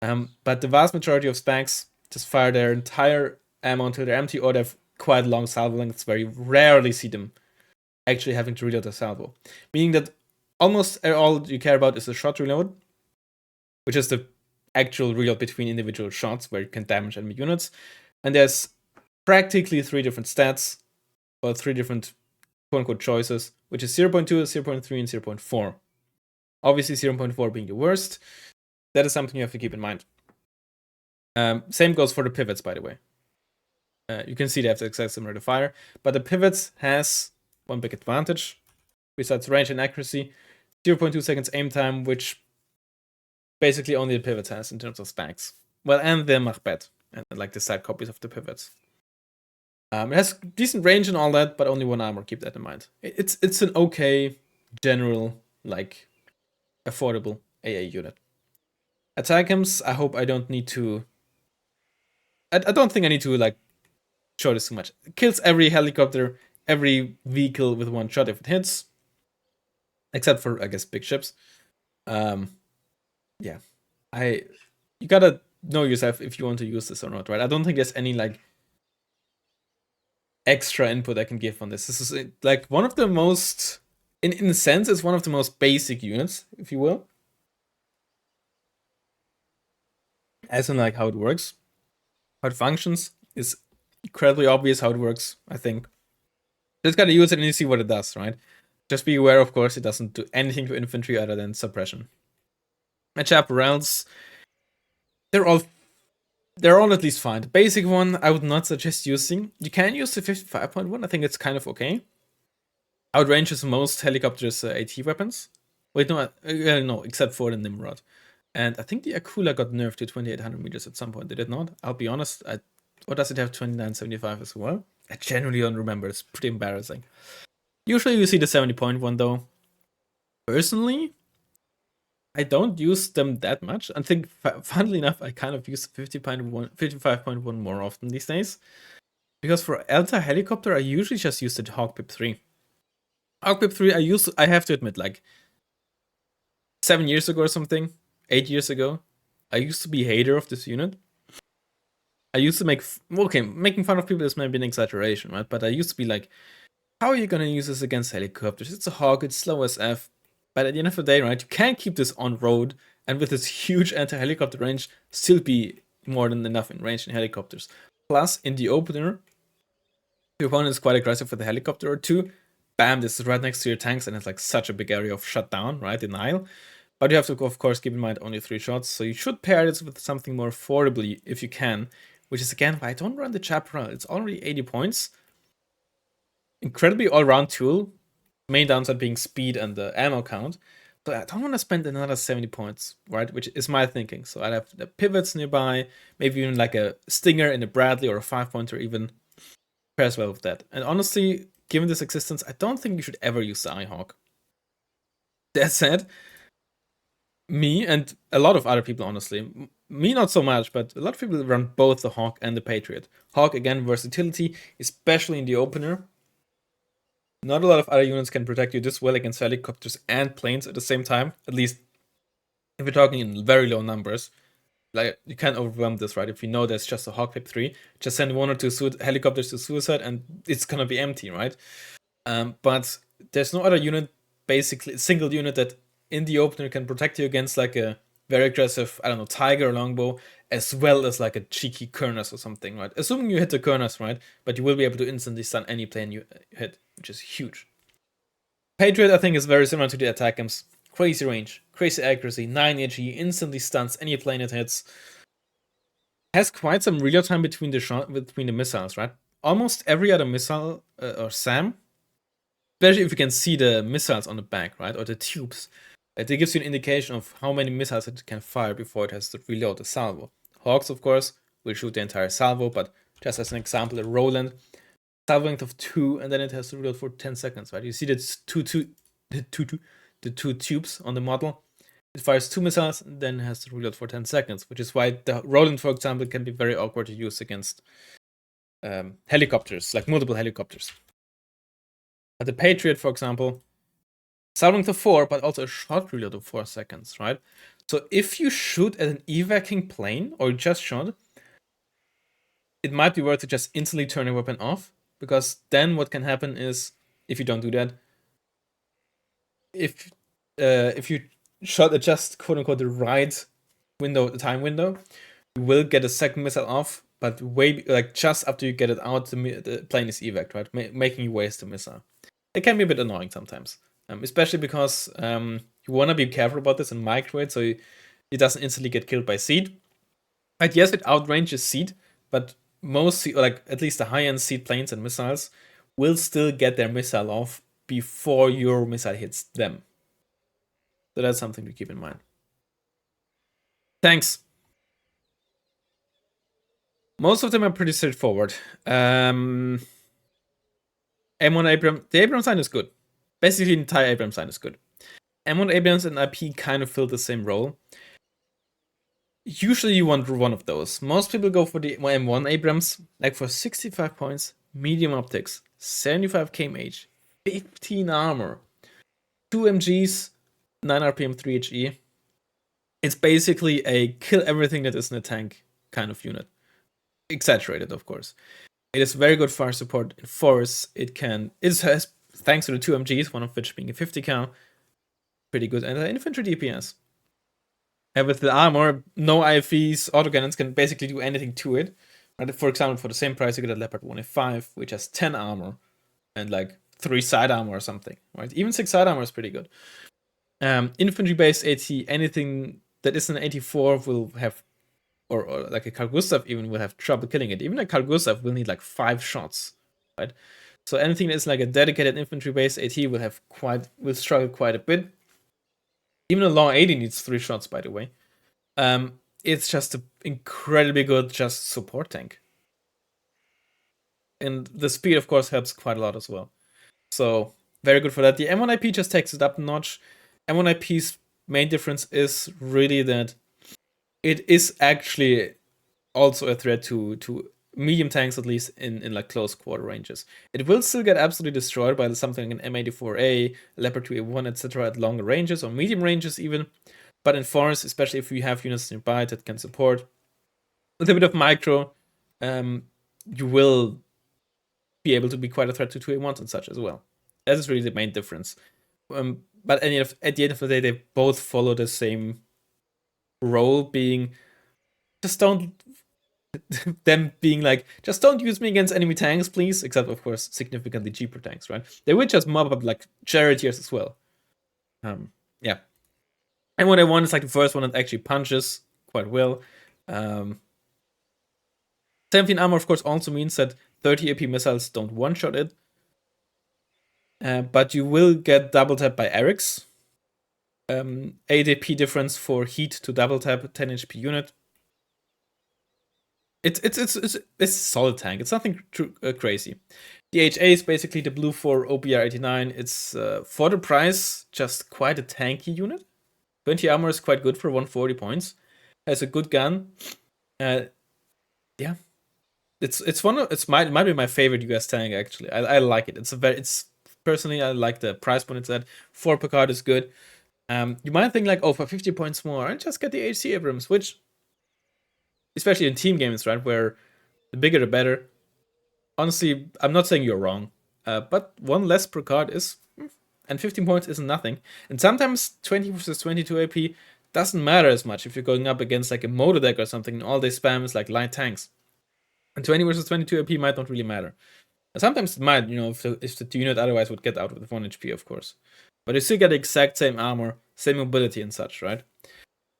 But the vast majority of specs just fire their entire ammo until they're empty, or they have quite long salvo lengths where you rarely see them actually having to reload the salvo. Meaning that almost all you care about is the shot reload, which is the actual reload between individual shots where you can damage enemy units. And there's practically 3 different stats, or 3 different quote-unquote choices, which is 0.2, 0.3, and 0.4. Obviously 0.4 being the worst. That is something you have to keep in mind. Same goes for the pivots, by the way. You can see they have the exact similar to fire, but the pivots has one big advantage besides range and accuracy: 0.2 seconds aim time, which basically only the pivots has in terms of stacks. Well, and the Machbet, and like the side copies of the pivots. It has decent range and all that, but only one armor. Keep that in mind. It's an okay general, like, affordable AA unit. Attackams, I hope I don't need to. I don't think I need to like show this too much. It kills every helicopter, every vehicle with one shot if it hits, except for, I guess, big ships. Yeah, you gotta know yourself if you want to use this or not, right? I don't think there's any like extra input I can give on this. This is like one of the most, in a sense, it's one of the most basic units, if you will. As in like how it works, how it functions is incredibly obvious how it works, I think. Just gotta use it and you see what it does, right? Just be aware, of course, it doesn't do anything to infantry other than suppression. My chaparrals, they're all at least fine. The basic one I would not suggest using. You can use the 55.1. I think it's kind of okay. Outranges most helicopters' AT weapons. Wait, no, except for the Nimrod. And I think the Akula got nerfed to 2800 meters at some point. Did it not? I'll be honest. Or does it have 2975 as well? I genuinely don't remember. It's pretty embarrassing. Usually you see the 70.1 though. Personally, I don't use them that much. I think, funnily enough, I kind of use 55.1 more often these days. Because for Elta helicopter, I usually just use the Hawkpip 3. Hawkpip 3, I have to admit, like 7 years ago or something, 8 years ago, I used to be a hater of this unit. I used to making fun of people is maybe an exaggeration, right? But I used to be like, how are you gonna use this against helicopters? It's a Hawk, it's slow as F. But at the end of the day, right, you can't keep this on road and with this huge anti-helicopter range still be more than enough in range in helicopters. Plus, in the opener, your opponent is quite aggressive with a helicopter or two. Bam, this is right next to your tanks and it's like such a big area of shutdown, right, denial. But you have to, of course, keep in mind only 3 shots. So you should pair this with something more affordably if you can. Which is, again, why I don't run the Chaparral. It's already 80 points. Incredibly all-round tool. Main downside being speed and the ammo count. So I don't want to spend another 70 points, right? Which is my thinking. So I'd have the pivots nearby, maybe even like a Stinger in a Bradley or a 5-pointer even pairs well with that. And honestly, given this existence, I don't think you should ever use the iHawk. That said, me and a lot of other people, honestly, me not so much, but a lot of people run both the Hawk and the Patriot. Hawk, again, versatility, especially in the opener. Not a lot of other units can protect you this well against helicopters and planes at the same time. At least if you're talking in very low numbers. Like, you can't overwhelm this, right? If you know there's just a Hawkpip 3, just send 1 or 2 helicopters to suicide and it's gonna be empty, right? But there's no other unit, basically a single unit that in the opener can protect you against like a very aggressive, I don't know, Tiger or Longbow, as well as like a cheeky Kernus or something, right? Assuming you hit the Kernus, right? But you will be able to instantly stun any plane you hit, which is huge. Patriot, I think, is very similar to the Attackams. Crazy range, crazy accuracy, 9 AG, instantly stuns any plane it hits. Has quite some real time between the missiles, right? Almost every other missile or SAM, especially if you can see the missiles on the back, right, or the tubes, it gives you an indication of how many missiles it can fire before it has to reload the salvo. Hawks, of course, will shoot the entire salvo, but just as an example, a Roland, salvo length of 2, and then it has to reload for 10 seconds, right? You see the two tubes on the model. It fires 2 missiles and then has to reload for 10 seconds, which is why the Roland, for example, can be very awkward to use against helicopters, like multiple helicopters. But the Patriot, for example, salvo length of 4, but also a shot reload of 4 seconds, right? So if you shoot at an evacuating plane, or just shot, it might be worth to just instantly turn your weapon off, because then what can happen is, if you don't do that, if you shot at just quote-unquote the right window, the time window, you will get a second missile off, but just after you get it out, the plane is evac, right? Making you waste the missile. It can be a bit annoying sometimes. especially because you want to be careful about this in micro it, so it doesn't instantly get killed by seed. Right, yes, it outranges seed, but most like at least the high-end seed planes and missiles will still get their missile off before your missile hits them. So that's something to keep in mind. Thanks. Most of them are pretty straightforward. M1 Abrams, the Abrams line is good. Basically, the entire Abrams line is good. M1 Abrams and IP kind of fill the same role. Usually you want one of those. Most people go for the M1 Abrams, like for 65 points, medium optics, 75 kmh, 15 armor, 2 MGs, 9 RPM, 3 HE. It's basically a kill everything that isn't a tank kind of unit. Exaggerated, of course. It is very good fire support in forests. It has, thanks to the 2 MGs, one of which being a 50 cal, pretty good, and infantry DPS. And with the armor, no IFVs, autocannons can basically do anything to it. Right? For example, for the same price, you get a Leopard 1A5, which has 10 armor and like 3 side armor or something. Right? Even 6 side armor is pretty good. Infantry-based AT, anything that is an 84 will have, or like a Carl Gustav even will have trouble killing it. Even a Carl Gustav will need like 5 shots, right? So anything that's like a dedicated infantry-based AT will struggle quite a bit. Even a long 80 needs 3 shots, by the way. It's just an incredibly good just support tank. And the speed, of course, helps quite a lot as well. So, very good for that. The M1IP just takes it up a notch. M1IP's main difference is really that it is actually also a threat to medium tanks, at least in like close quarter ranges. It will still get absolutely destroyed by something like an M84A, Leopard 2A1, etc. at longer ranges or medium ranges even. But in forests, especially if you have units nearby that can support with a bit of micro, you will be able to be quite a threat to 2A1s and such as well. That is really the main difference. But at the end of the day, they both follow the same role, being just don't them being like, just don't use me against enemy tanks, please. Except, of course, significantly cheaper tanks, right? They would just mob up like charioteers as well. Yeah. And what I want is like the first one that actually punches quite well. 17 armor, of course, also means that 30 AP missiles don't one-shot it. But you will get double tap by Eric's. 8 AP difference for heat to double tap, 10 HP unit. It's a solid tank. It's nothing too crazy. The HA is basically the blue for OPR 89. It's for the price just quite a tanky unit. 20 armor is quite good for 140 points. Has a good gun. Yeah, it might be my favorite US tank actually. I like it. It's personally I like the price point it's at. 4 per card is good. You might think like, oh, for 50 points more, and just get the HC Abrams, which, especially in team games, right, where the bigger the better. Honestly, I'm not saying you're wrong, but 1 less per card is, and 15 points isn't nothing. And sometimes 20 versus 22 AP doesn't matter as much if you're going up against like a motor deck or something, and all they spam is like light tanks. And 20 versus 22 AP might not really matter. And sometimes it might, if the unit otherwise would get out with 1 HP, of course. But you still get the exact same armor, same mobility and such, right?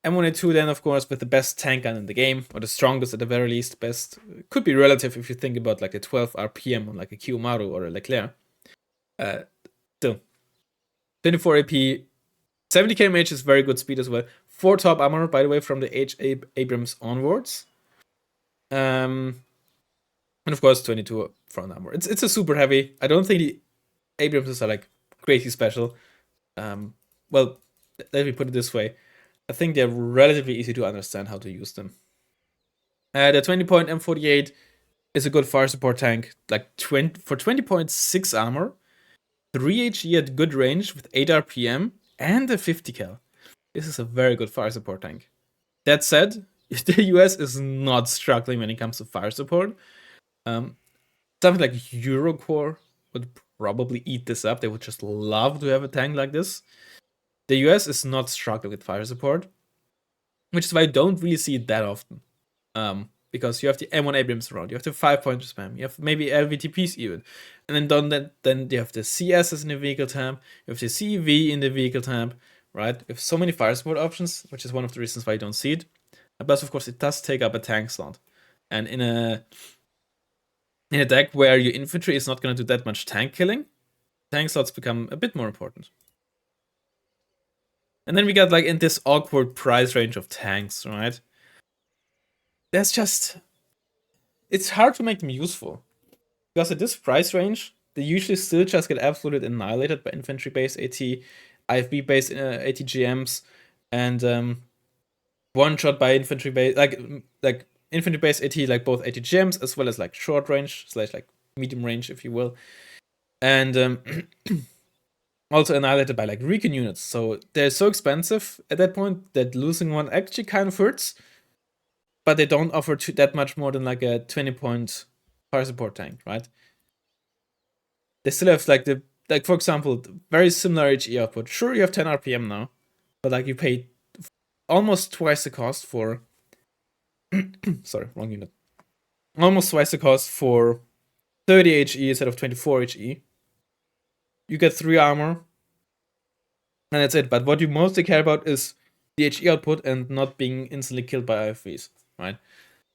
M1A2 then, of course, with the best tank gun in the game, or the strongest at the very least, best. Could be relative if you think about like a 12 RPM on like a Kiyomaru or a Leclerc. Still. 24 AP, 70 kmh is very good speed as well. 4 top armor, by the way, from the H. Abrams onwards. And of course, 22 front armor. It's a super heavy. I don't think the Abramses are like crazy special. Well, let me put it this way. I think they're relatively easy to understand how to use them. The 20-point M48 is a good fire support tank. Like for 20.6 armor, 3 HE at good range with 8 RPM and a 50 cal. This is a very good fire support tank. That said, the US is not struggling when it comes to fire support. Something like Eurocore would probably eat this up. They would just love to have a tank like this. The US is not struggling with fire support, which is why I don't really see it that often. because you have the M1 Abrams around, you have the 5-point spam, you have maybe LVTPs even, and then you have the CSs in the vehicle tab, you have the CEV in the vehicle tab, right? You have so many fire support options, which is one of the reasons why you don't see it. Plus, of course, it does take up a tank slot, and in a deck where your infantry is not going to do that much tank killing, tank slots become a bit more important. And then we got like in this awkward price range of tanks, right? There's just, it's hard to make them useful. Because at this price range, they usually still just get absolutely annihilated by infantry-based AT, IFV-based ATGMs, and one-shot by infantry-based, like infantry-based AT, like both ATGMs, as well as like short range, / like medium range, if you will. And also annihilated by like recon units. So they're so expensive at that point that losing one actually kind of hurts. But they don't offer that much more than like a 20-point fire support tank, right? They still have like for example, very similar HE output. Sure, you have 10 RPM now, but like you pay almost twice the cost for sorry, wrong unit. Almost twice the cost for 30 HE instead of 24 HE. You get 3 armor, and that's it. But what you mostly care about is the HE output and not being instantly killed by IFVs, right?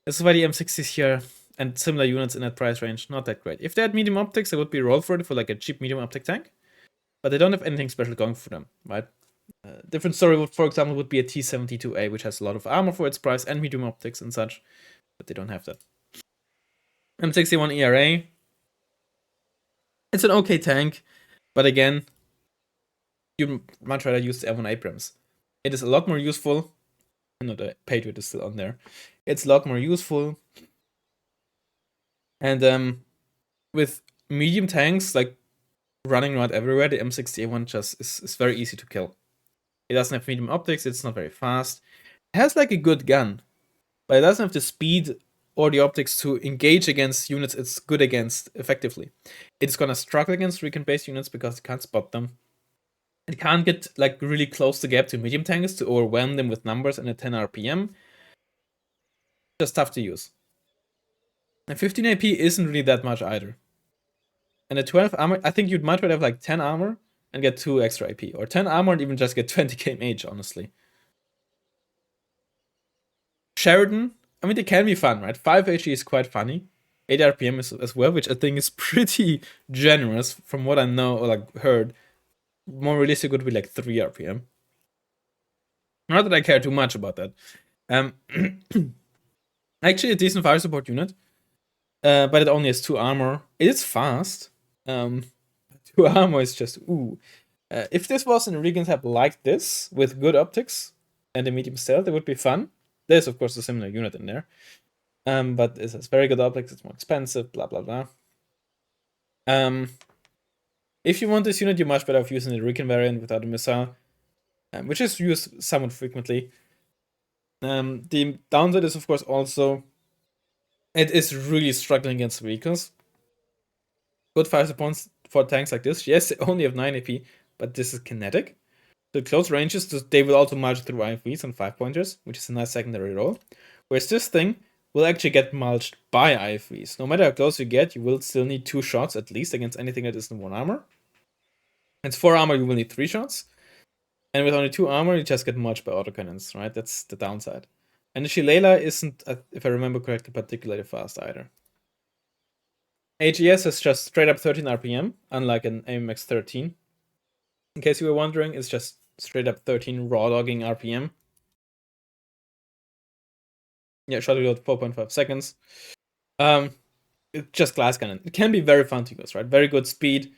This is why the M60s here and similar units in that price range, not that great. If they had medium optics, I would be rolled for it for like a cheap medium optic tank. But they don't have anything special going for them, right? Different story, would, for example, would be a T-72A, which has a lot of armor for its price and medium optics and such, but they don't have that. M61 ERA. It's an okay tank, but again, you'd much rather use the M1 Abrams. It is a lot more useful. No, the Patriot is still on there. It's a lot more useful. And with medium tanks, like running around everywhere, the M60A1 just is very easy to kill. It doesn't have medium optics, it's not very fast. It has like a good gun, but it doesn't have the speed or the optics to engage against units it's good against effectively. It's gonna struggle against recon-based units because it can't spot them. It can't get like really close the gap to medium tanks to overwhelm them with numbers and a 10 RPM. Just tough to use. And 15 AP isn't really that much either. And a 12 armor, I think you'd much rather have like 10 armor and get 2 extra AP, or 10 armor and even just get 20 kmh, honestly. Sheridan, I mean, they can be fun, right? 5 HE is quite funny. 8 RPM is as well, which I think is pretty generous from what I know or like heard. More realistic would be like 3 RPM. Not that I care too much about that. Actually, a decent fire support unit, but it only has 2 armor. It is fast. 2 armor is just ooh. If this was in a Recon tab like this, with good optics and a medium stealth, it would be fun. There's, of course, a similar unit in there. But it has very good optics, it's more expensive, blah, blah, blah. If you want this unit, you're much better off using the Recon variant without a missile, which is used somewhat frequently. The downside is, of course, also it is really struggling against vehicles. Good fire support for tanks like this. Yes, they only have 9 AP, but this is kinetic. The close ranges, they will also march through IFVs and 5-pointers, which is a nice secondary roll. Whereas this thing will actually get mulched by IFVs. No matter how close you get, you will still need 2 shots at least against anything that isn't 1 armor. It's 4 armor, you will need 3 shots. And with only 2 armor, you just get mulched by autocannons, right? That's the downside. And the Shillelagh isn't, if I remember correctly, particularly fast either. AGS is just straight up 13 RPM, unlike an AMX 13. In case you were wondering, it's just straight up 13 raw dogging RPM. Yeah, shot reload 4.5 seconds. It's just glass cannon. It can be very fun to use, right? Very good speed.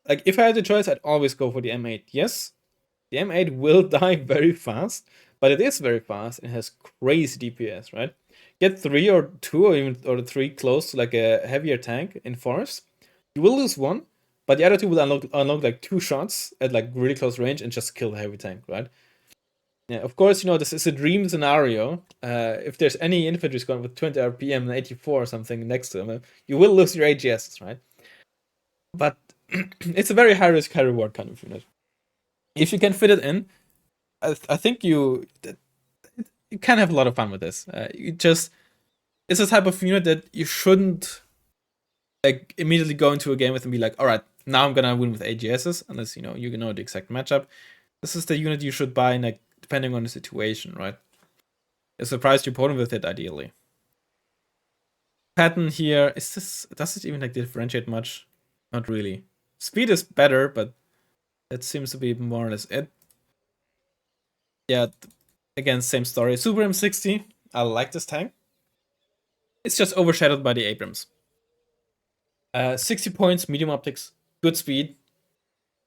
Like, if I had the choice, I'd always go for the M8. Yes, the M8 will die very fast, but it is very fast and has crazy DPS, right? Get 3 or 2 or even 3 close to like a heavier tank in forest. You will lose 1, but the other 2 will unlock like 2 shots at like really close range and just kill the heavy tank, right? Yeah, of course, you know, this is a dream scenario. If there's any infantry squad with 20 RPM and 84 or something next to them, you will lose your AGSs, right? But it's a very high risk, high reward kind of unit. If you can fit it in, I think it you can have a lot of fun with this. It's a type of unit that you shouldn't like immediately go into a game with and be like, all right, now I'm gonna win with AGSs, unless you know the exact matchup. This is the unit you should buy, like depending on the situation, right? You surprise your opponent with it, ideally. Pattern here does it even like differentiate much? Not really. Speed is better, but that seems to be more or less it. Yeah, again, same story. Super M60, I like this tank. It's just overshadowed by the Abrams. 60 points, medium optics, good speed.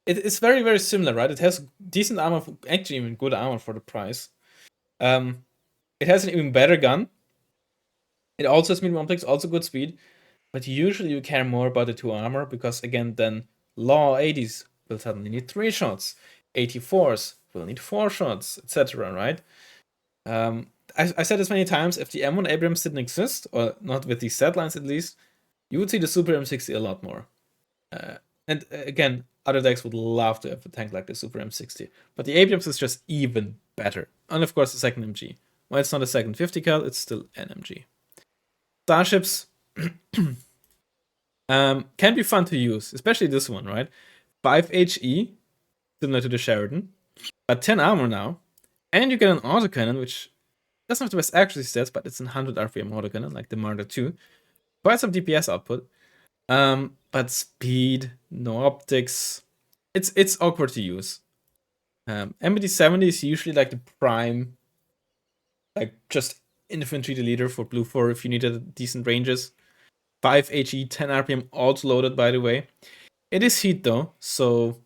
It's very, very similar, right? It has decent armor, actually even good armor for the price. It has an even better gun. It also has medium optics, also good speed. But usually you care more about the 2 armor because, again, then Law 80s will suddenly need 3 shots. 84s will need 4 shots, etc., right? I said this many times, if the M1 Abrams didn't exist, or not with these set lines at least, you would see the Super M60 a lot more. And again, other decks would love to have a tank like the Super M60. But the Abrams is just even better. And of course, the second MG. Well, it's not a second 50 cal, it's still an MG. Starships can be fun to use, especially this one, right? 5 HE, similar to the Sheridan, but 10 armor now. And you get an autocannon, which doesn't have the best accuracy stats, but it's an 100 RPM autocannon, like the Marder 2. Quite some DPS output. But speed, no optics. It's awkward to use. MBD 70 is usually like the prime, like just infantry leader for blue 4 if you needed decent ranges. 5 HE, 10 RPM, auto loaded, by the way. It is heat though, so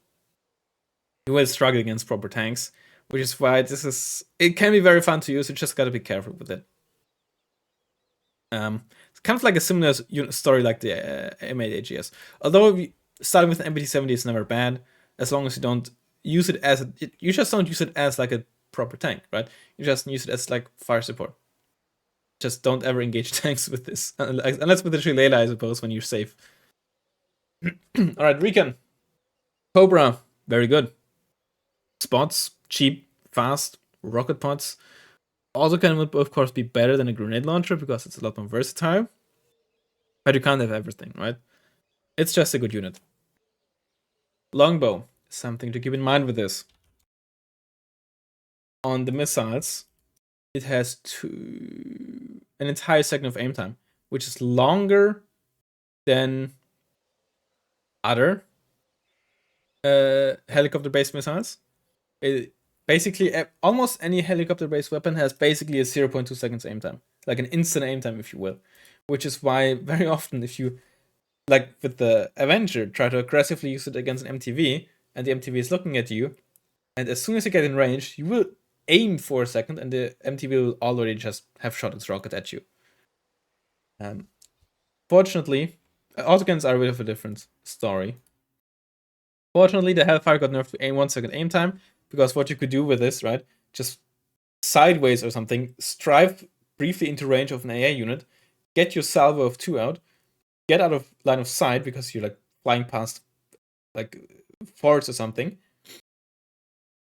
you will struggle against proper tanks, which is why it can be very fun to use. You just gotta be careful with it. It's kind of like a similar story like the M8 AGS. Although starting with an MBT 70 is never bad, as long as you don't use it as you just don't use it as like a proper tank, right? You just use it as like fire support. Just don't ever engage tanks with this, unless with the Shillelagh, I suppose, when you're safe. All right, Recon. Cobra, very good. Spots, cheap, fast, rocket pods. Also can, of course, be better than a grenade launcher because it's a lot more versatile. But you can't have everything, right? It's just a good unit. Longbow, something to keep in mind with this. On the missiles, it has an entire second of aim time, which is longer than other helicopter-based missiles. Basically, almost any helicopter-based weapon has basically a 0.2 seconds aim time, like an instant aim time, if you will. Which is why very often, if you, like with the Avenger, try to aggressively use it against an MTV, and the MTV is looking at you, and as soon as you get in range, you will aim for a second, and the MTV will already just have shot its rocket at you. Fortunately, autocannons are a bit of a different story. Fortunately, the Hellfire got nerfed to 1 second aim time, because what you could do with this, right, just sideways or something, strive briefly into range of an AA unit, get your salvo of 2 out, get out of line of sight because you're like flying past like forts or something.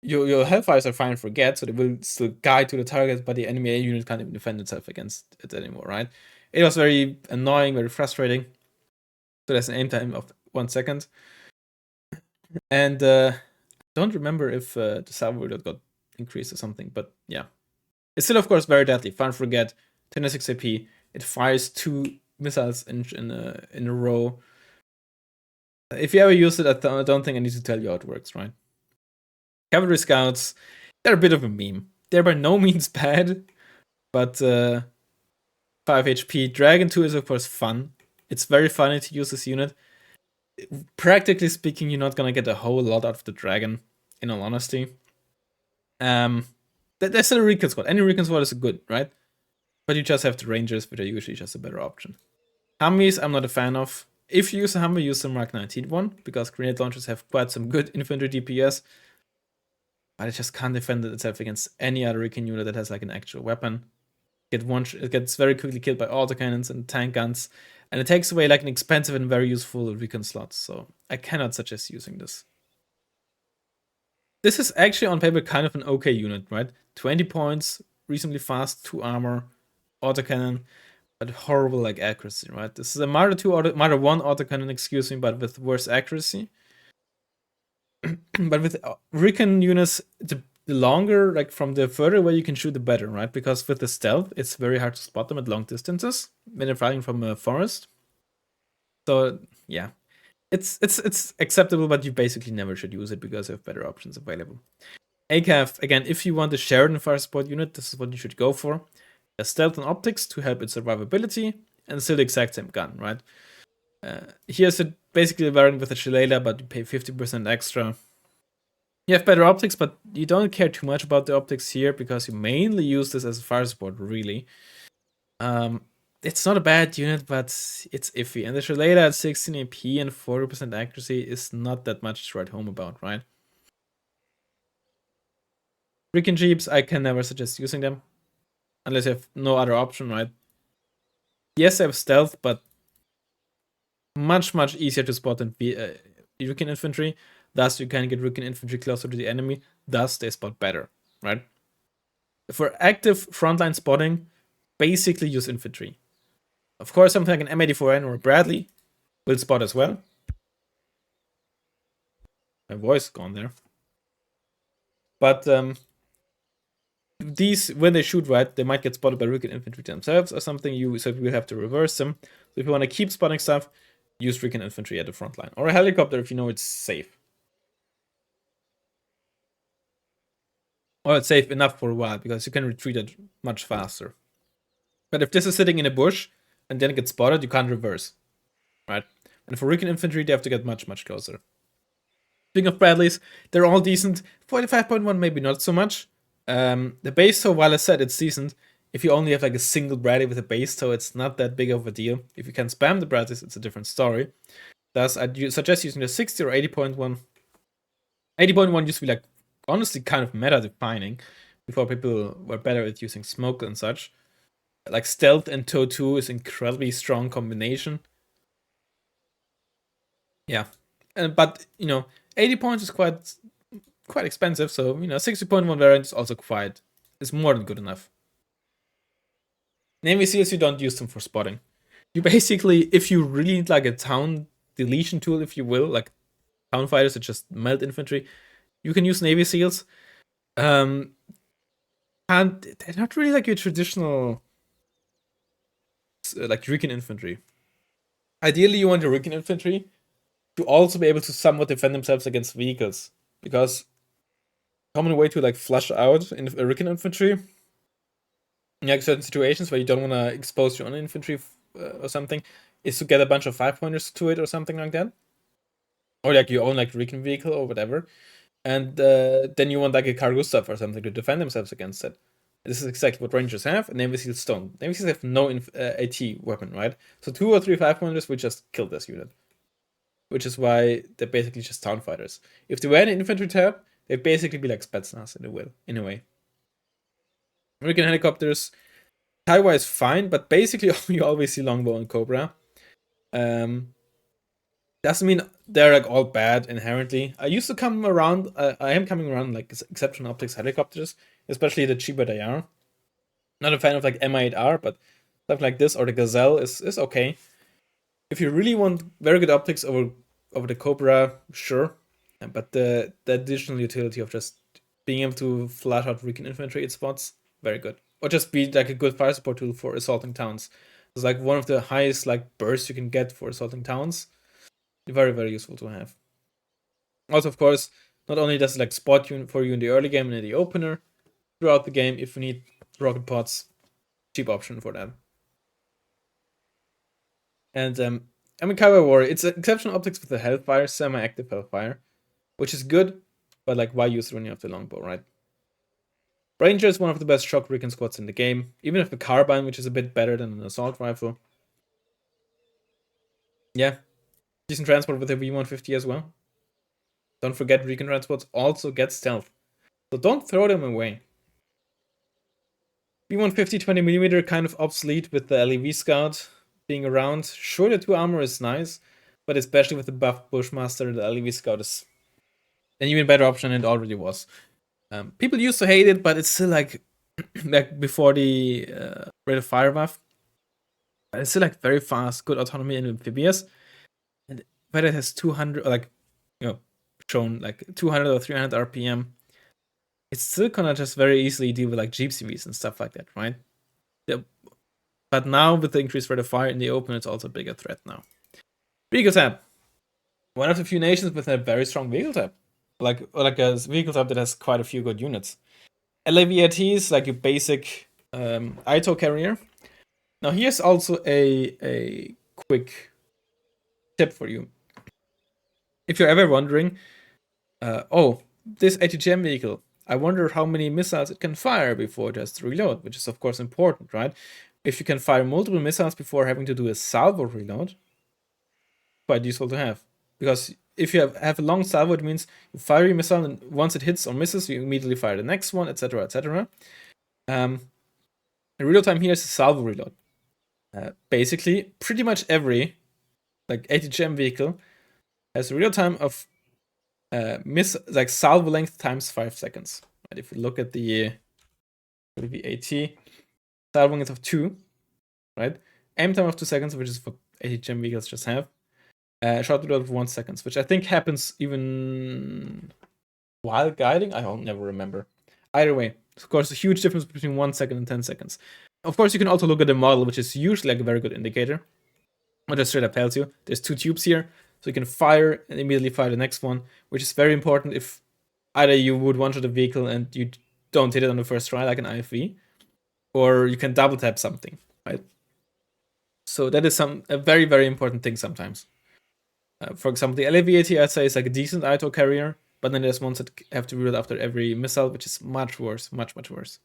Your Hellfires are fine for get, so they will still guide to the target, but the enemy A unit can't even defend itself against it anymore, right? It was very annoying, very frustrating. So there's an aim time of 1 second. And I don't remember if the salvo reload got increased or something, but yeah. It's still, of course, very deadly. Fine for get, 26 AP. It fires 2 missiles in a row. If you ever use it, I don't think I need to tell you how it works, right? Cavalry Scouts, they're a bit of a meme. They're by no means bad, but 5 HP. Dragon 2 is, of course, fun. It's very funny to use this unit. Practically speaking, you're not gonna get a whole lot out of the Dragon, in all honesty. There's still a Recon Squad. Any Recon Squad is good, right? But you just have the Rangers, which are usually just a better option. Humvees, I'm not a fan of. If you use a Humvee, use the Mark 19 one, because grenade launchers have quite some good infantry DPS. But it just can't defend itself against any other Recon unit that has like an actual weapon. It gets very quickly killed by autocannons and tank guns, and it takes away like an expensive and very useful Recon slot, so I cannot suggest using this. This is actually on paper kind of an okay unit, right? 20 points, reasonably fast, 2 armor, autocannon, but horrible like accuracy, right? This is a Marder 2 Marder 1 autocannon, excuse me, but with worse accuracy. But with recon units, the longer, like from the further away you can shoot, the better, right? Because with the stealth, it's very hard to spot them at long distances when they're fighting from a forest. So yeah, it's acceptable, but you basically never should use it because you have better options available. ACAF, again, if you want a Sheridan fire support unit, this is what you should go for. A stealth and optics to help its survivability, and still the exact same gun, right? Here's basically a variant with a Shillelagh, but you pay 50% extra. You have better optics, but you don't care too much about the optics here because you mainly use this as a fire support, really. It's not a bad unit, but it's iffy. And the Shillelagh at 16 AP and 40% accuracy is not that much to write home about, right? Recon Jeeps, I can never suggest using them. Unless you have no other option, right? Yes, they have stealth, but much, much easier to spot than Recon Infantry. Thus, you can get Recon Infantry closer to the enemy. Thus, they spot better, right? For active frontline spotting, basically use infantry. Of course, something like an M84N or a Bradley will spot as well. My voice gone there. But these, when they shoot right, they might get spotted by Recon Infantry themselves or something. So you have to reverse them. So if you want to keep spotting stuff, use Recon Infantry at the front line. Or a helicopter if you know it's safe. Or it's safe enough for a while, because you can retreat it much faster. But if this is sitting in a bush and then it gets spotted, you can't reverse. Right? And for Recon Infantry, they have to get much, much closer. Speaking of Bradleys, they're all decent. 45.1, maybe not so much. The base tow, while I said it's decent, if you only have like a single Bradley with a base tow, it's not that big of a deal. If you can spam the Bradleys, it's a different story. Thus, I'd suggest using the 60 or 80.1. 80.1 used to be like, honestly, kind of meta defining before people were better at using smoke and such. Like stealth and tow 2 is incredibly strong combination. Yeah. But, 80 points is quite expensive, so 60.1 variant is also is more than good enough. Navy SEALs, you don't use them for spotting. You basically, if you really need like a town deletion tool, if you will, like town fighters that just melt infantry, you can use Navy SEALs. And they're not really like your traditional like Recon infantry. Ideally, you want your Recon infantry to also be able to somewhat defend themselves against vehicles, because common way to like flush out in Recon infantry in like certain situations where you don't want to expose your own infantry or something is to get a bunch of 5-pointers to it or something like that, or like your own like Recon vehicle or whatever, and then you want like a cargo stuff or something to defend themselves against it. This is exactly what Rangers have, and Navy SEALs don't. Navy SEALs have no AT weapon, right? So 2 or 3 5-pointers would just kill this unit, which is why they're basically just town fighters. If they were in an infantry tab, they'd basically be like Spetsnaz in a way. American helicopters, Taiwa is fine, but basically you always see Longbow and Cobra. Doesn't mean they're like all bad inherently. I used to come around, I am coming around like exceptional optics helicopters, especially the cheaper they are. Not a fan of like MI8R, but stuff like this or the Gazelle is okay. If you really want very good optics over the Cobra, sure. But the additional utility of just being able to flash out Recon infantry at spots, very good. Or just be like a good fire support tool for assaulting towns. It's like one of the highest like bursts you can get for assaulting towns. Very, very useful to have. Also, of course, not only does it like spot you for you in the early game and in the opener, throughout the game, if you need rocket pods, cheap option for that. And Kaiwa Warrior, it's exceptional optics with the Hellfire, semi-active Hellfire, which is good, but like why use it when you have the longbow, right? Ranger is one of the best shock recon squads in the game, even with the carbine, which is a bit better than an assault rifle. Yeah, decent transport with the V150 as well. Don't forget, recon transports also get stealth, so don't throw them away. V150 20mm kind of obsolete with the LEV Scout being around. Sure, the 2 armor is nice, but especially with the buff Bushmaster, the LEV Scout is an even better option, and it already was. People used to hate it, but it's still like like before the rate of fire buff. But it's still like very fast, good autonomy and amphibious. And whether it has 200 or like, shown like 200 or 300 RPM, it's still gonna just very easily deal with like GCVs and stuff like that, right? Yeah. But now with the increased rate of fire in the open, it's also a bigger threat now. Vehicle type. One of the few nations with a very strong vehicle type. Like a vehicle type that has quite a few good units. LAVAT is like your basic ITO carrier. Now here's also a quick tip for you. If you're ever wondering, this ATGM vehicle, I wonder how many missiles it can fire before it has to reload, which is of course important, right? If you can fire multiple missiles before having to do a salvo reload, quite useful to have. Because if you have a long salvo, it means you fire your missile, and once it hits or misses, you immediately fire the next one, etc., etc. The reload time here is a salvo reload. Basically, pretty much every like ATGM vehicle has a reload time of salvo length times 5 seconds. Right? If you look at the AT, salvo length of 2, right? Aim time of 2 seconds, which is what ATGM vehicles just have. Shot reload of 1 second, which I think happens even while guiding. I don't never remember. Either way, of course, a huge difference between 1 second and 10 seconds. Of course, you can also look at the model, which is usually like a very good indicator. What just straight up tells you there's 2 tubes here, so you can fire and immediately fire the next one, which is very important if either you would one-shot a vehicle and you don't hit it on the first try, like an IFV, or you can double tap something, right? So that is a very, very important thing sometimes. For example, the LAVAT, I'd say, is like a decent ITO carrier, but then there's ones that have to reload after every missile, which is much worse, much, much worse.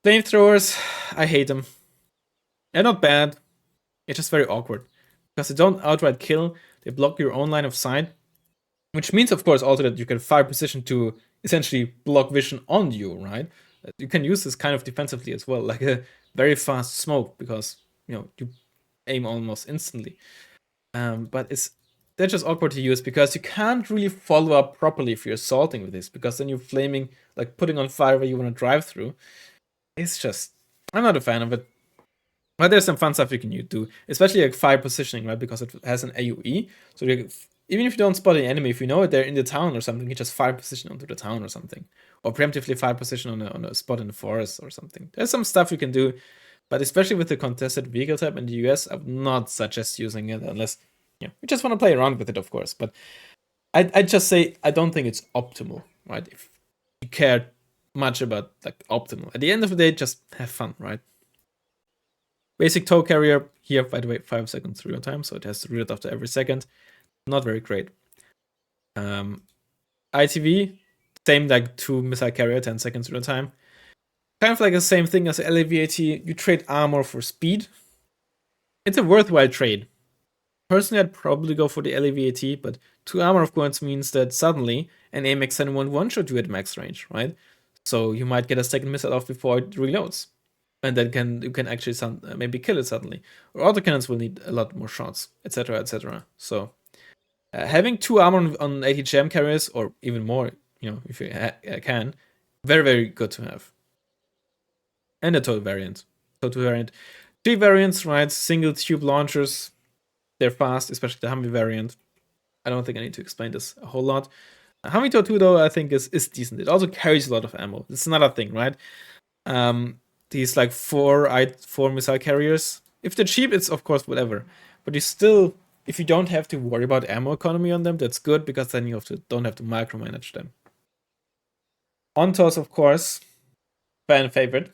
Flamethrowers, I hate them. They're not bad, it's just very awkward. Because they don't outright kill, they block your own line of sight, which means, of course, also that you can fire precision to essentially block vision on you, right? You can use this kind of defensively as well, like a very fast smoke, because, you aim almost instantly. But they're just awkward to use because you can't really follow up properly if you're assaulting with this, because then you're flaming, like putting on fire where you want to drive through. It's just, I'm not a fan of it. But there's some fun stuff you can do, especially like fire positioning, right? Because it has an AoE. So even if you don't spot an enemy, if you know they're in the town or something, you just fire position onto the town or something. Or preemptively fire position on a spot in the forest or something. There's some stuff you can do. But especially with the contested vehicle type in the US, I would not suggest using it unless you just want to play around with it, of course. But I'd just say I don't think it's optimal, right? If you care much about like optimal. At the end of the day, just have fun, right? Basic tow carrier here, by the way, 5 seconds reload time, so it has to reload after every second. Not very great. ITV, same like 2 missile carrier, 10 seconds reload time. Kind of like the same thing as LAVAT. You trade armor for speed. It's a worthwhile trade. Personally, I'd probably go for the LAVAT, but 2 armor of course means that suddenly an AMX 71 one-shot you at max range, right? So you might get a second missile off before it reloads. And then you can actually maybe kill it suddenly. Or autocannons will need a lot more shots, etc., etc. So having 2 armor on ATGM carriers, or even more, if you can, very, very good to have. And a total variant. 3 variants, right? Single tube launchers. They're fast, especially the Humvee variant. I don't think I need to explain this a whole lot. Humvee 2, though, I think is decent. It also carries a lot of ammo. It's another thing, right? These like 4 missile carriers. If they're cheap, it's of course whatever. But if you don't have to worry about ammo economy on them, that's good, because then you don't have to micromanage them. Ontos, of course, fan favorite.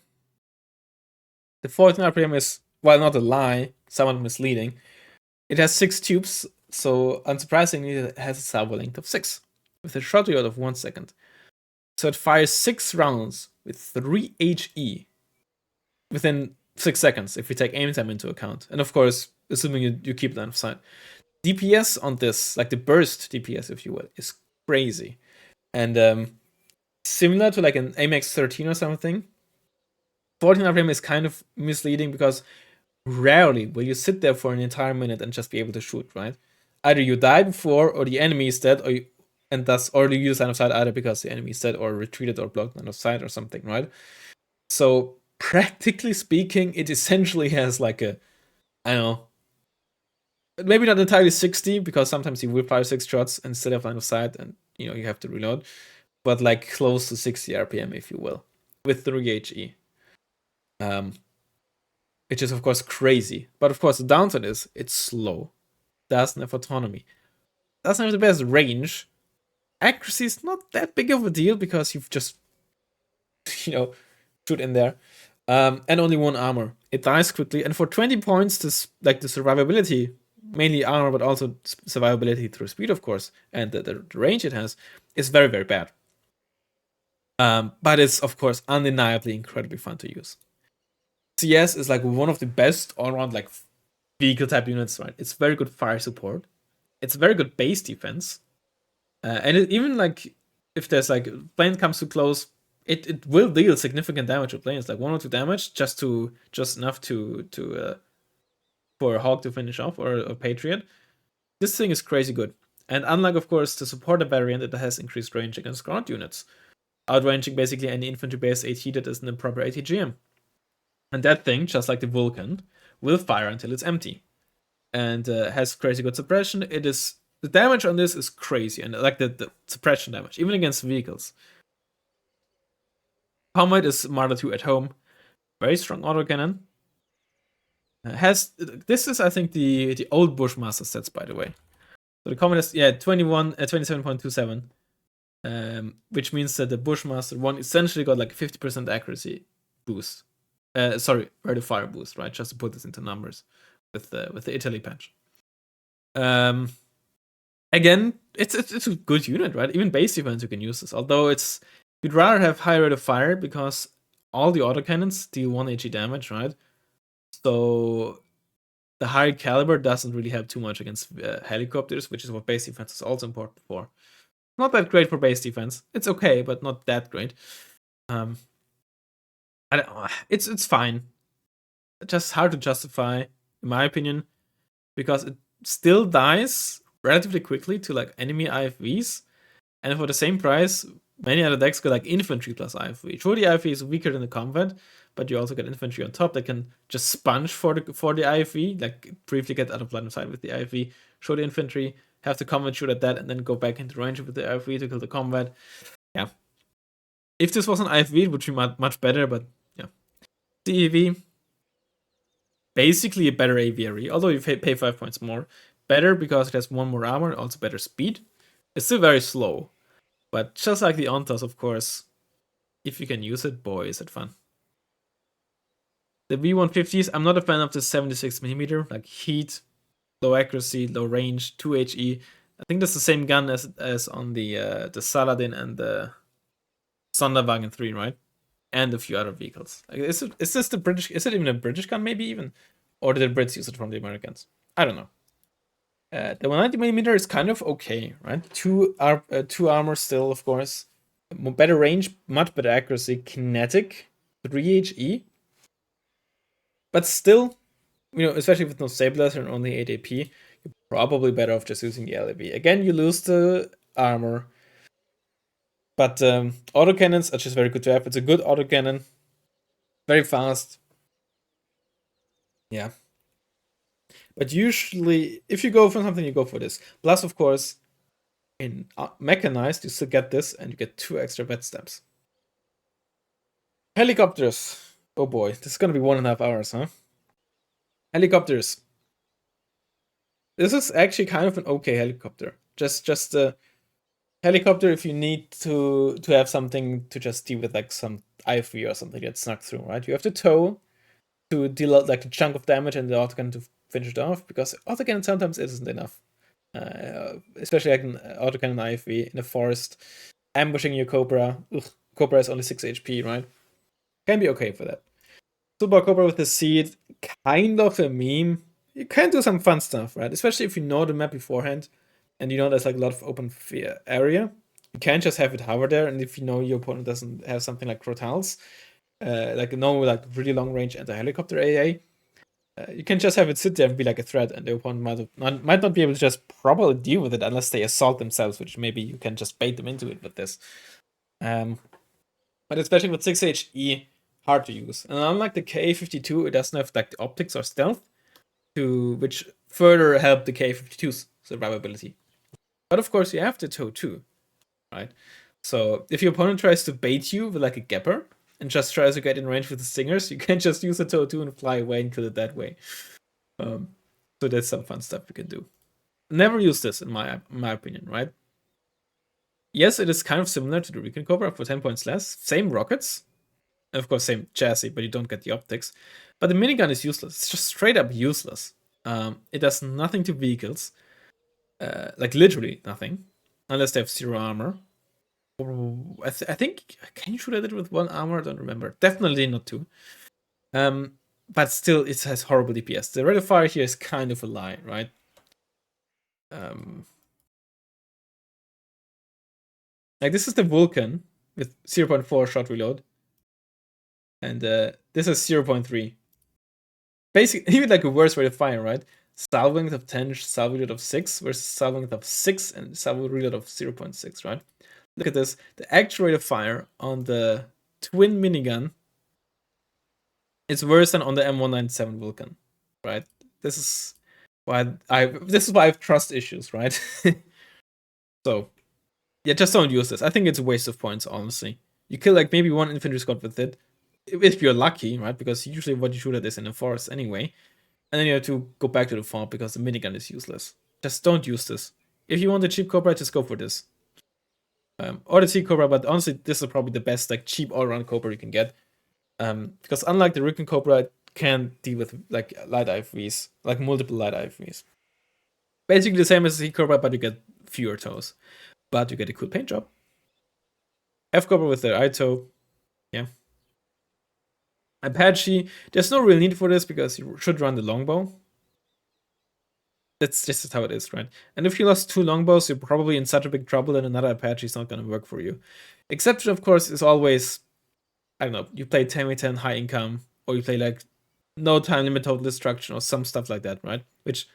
The 14 RPM is, while not a lie, somewhat misleading. It has 6 tubes, so unsurprisingly, it has a salvo length of 6, with a shot reload of 1 second. So it fires 6 rounds with 3 HE within 6 seconds, if we take aim time into account. And of course, assuming you keep line of sight. DPS on this, like the burst DPS, if you will, is crazy. And similar to like an AMX 13 or something, 14 RPM is kind of misleading because rarely will you sit there for an entire minute and just be able to shoot, right? Either you die before, or the enemy is dead, and and thus already use line of sight either because the enemy is dead or retreated or blocked line of sight or something, right? So practically speaking, it essentially has like a, I don't know, maybe not entirely 60 because sometimes you will fire 6 shots instead of line of sight, and you have to reload, but like close to 60 RPM, if you will, with 3 HE. Which is of course crazy, but of course the downside is it's slow, doesn't have autonomy, doesn't have the best range. Accuracy is not that big of a deal because you've just shoot in there, and only 1 armor. It dies quickly, and for 20 points, this like the survivability, mainly armor, but also survivability through speed, of course, and the range it has is very, very bad. But it's of course undeniably incredibly fun to use. CS is like one of the best all-around like vehicle type units, right? It's very good fire support. It's very good base defense, and even like if there's like plane comes too close, it will deal significant damage to planes, like 1 or 2 damage, just enough to for a Hawk to finish off, or a Patriot. This thing is crazy good, and unlike of course the supporter variant, it has increased range against ground units, outranging basically any infantry base AT that isn't a proper ATGM. And that thing, just like the Vulcan, will fire until it's empty, and has crazy good suppression. The damage on this is crazy, and like the suppression damage, even against vehicles. Combat is Marder 2 at home, very strong autocannon. This is I think the old Bushmaster sets, by the way. So the combat is 27.27, which means that the Bushmaster 1 essentially got like a 50% accuracy boost. Sorry, rate of fire boost, right? Just to put this into numbers with the Italy patch. Again, it's a good unit, right? Even base defense you can use this. Although you'd rather have high rate of fire because all the autocannons deal 1 HE damage, right? So the higher caliber doesn't really help too much against helicopters, which is what base defense is also important for. Not that great for base defense. It's okay, but not that great. It's fine. Just hard to justify, in my opinion, because it still dies relatively quickly to like enemy IFVs, and for the same price, many other decks go like infantry plus IFV. Sure, the IFV is weaker than the combat, but you also get infantry on top that can just sponge for the IFV, like briefly get out of line of sight with the IFV, show the infantry, have the combat shoot at that, and then go back into range with the IFV to kill the combat. Yeah. If this was an IFV, it would be much better, but yeah. CEV, basically a better aviary, although you pay 5 points more. Better because it has 1 more armor, also better speed. It's still very slow, but just like the Ontas, of course, if you can use it, boy, is it fun. The V150s, I'm not a fan of the 76mm, like heat, low accuracy, low range, 2 HE. I think that's the same gun as on the Saladin and the Sonderwagen 3, right? And a few other vehicles. Like, is this the British? Is it even a British gun, maybe even? Or did the Brits use it from the Americans? I don't know. The 190mm is kind of okay, right? 2 armor still, of course. Better range, much better accuracy, kinetic, 3 HE. But still, especially with no stabilizer and only 8 AP, you're probably better off just using the LAV. Again, you lose the armor. But autocannons are just very good to have. It's a good autocannon. Very fast. Yeah. But usually, if you go for something, you go for this. Plus, of course, in mechanized, you still get this, and you get 2 extra vet steps. Helicopters. Oh boy, this is gonna be 1.5 hours, huh? Helicopters. This is actually kind of an okay helicopter. Just a helicopter if you need to have something to just deal with, like some IFV or something that snuck through, right? You have to tow to deal out like a chunk of damage and the autocannon to finish it off, because autocannon sometimes isn't enough. Especially like an autocannon IFV in a forest, ambushing your Cobra. Cobra is only 6 HP, right? Can be okay for that. Super Cobra with the seed, kind of a meme. You can do some fun stuff, right? Especially if you know the map beforehand, and you know there's like a lot of open area. You can't just have it hover there, and if you know your opponent doesn't have something like Crotals, like no like really long range anti-helicopter AA, You can just have it sit there and be like a threat, and the opponent might not be able to just properly deal with it unless they assault themselves, which maybe you can just bait them into it with this. But especially with 6HE, hard to use. And unlike the KA-52, it doesn't have like the optics or stealth, which further help the KA-52's survivability. But of course, you have the TOW too, right? So if your opponent tries to bait you with like a Gapper and just tries to get in range with the Stingers, you can just use the TOW 2 and fly away and kill it that way. So that's some fun stuff you can do. Never use this in my opinion, right? Yes, it is kind of similar to the Recon Cobra for 10 points less. Same rockets, and of course same chassis, but you don't get the optics. But the minigun is useless. It's just straight up useless. It does nothing to vehicles, like literally nothing, unless they have 0 armor. I think, can you shoot at it with 1 armor? I don't remember. Definitely not 2. But still, it has horrible DPS. The rate of fire here is kind of a lie, right? Like this is the Vulcan with 0.4 shot reload, and this is 0.3. Basically, even like a worse rate of fire, right? Salvo length of 10, salvo reload of 6 versus salvo length of 6 and salvo reload of 0.6, right? Look at this. The actual rate of fire on the twin minigun is worse than on the M197 Vulcan, right? This is why I have trust issues, right? So yeah, just don't use this. I think it's a waste of points, honestly. You kill like maybe 1 infantry squad with it, if you're lucky, right? Because usually what you shoot at is in a forest anyway. And then you have to go back to the farm because the minigun is useless. Just don't use this. If you want a cheap Cobra, just go for this. Or the T Cobra, but honestly, this is probably the best like cheap all-around Cobra you can get. Because unlike the Recon Cobra, it can deal with like light IFVs, like multiple light IFVs. Basically the same as the T Cobra, but you get fewer toes. But you get a cool paint job. F Cobra with the ITO, yeah. Apache, there's no real need for this because you should run the longbow. That's just how it is, right? And if you lost 2 longbows, you're probably in such a big trouble that another Apache is not going to work for you. Exception, of course, is always, I don't know, you play 10v10 high income, or you play like no time limit total destruction, or some stuff like that, right? Which,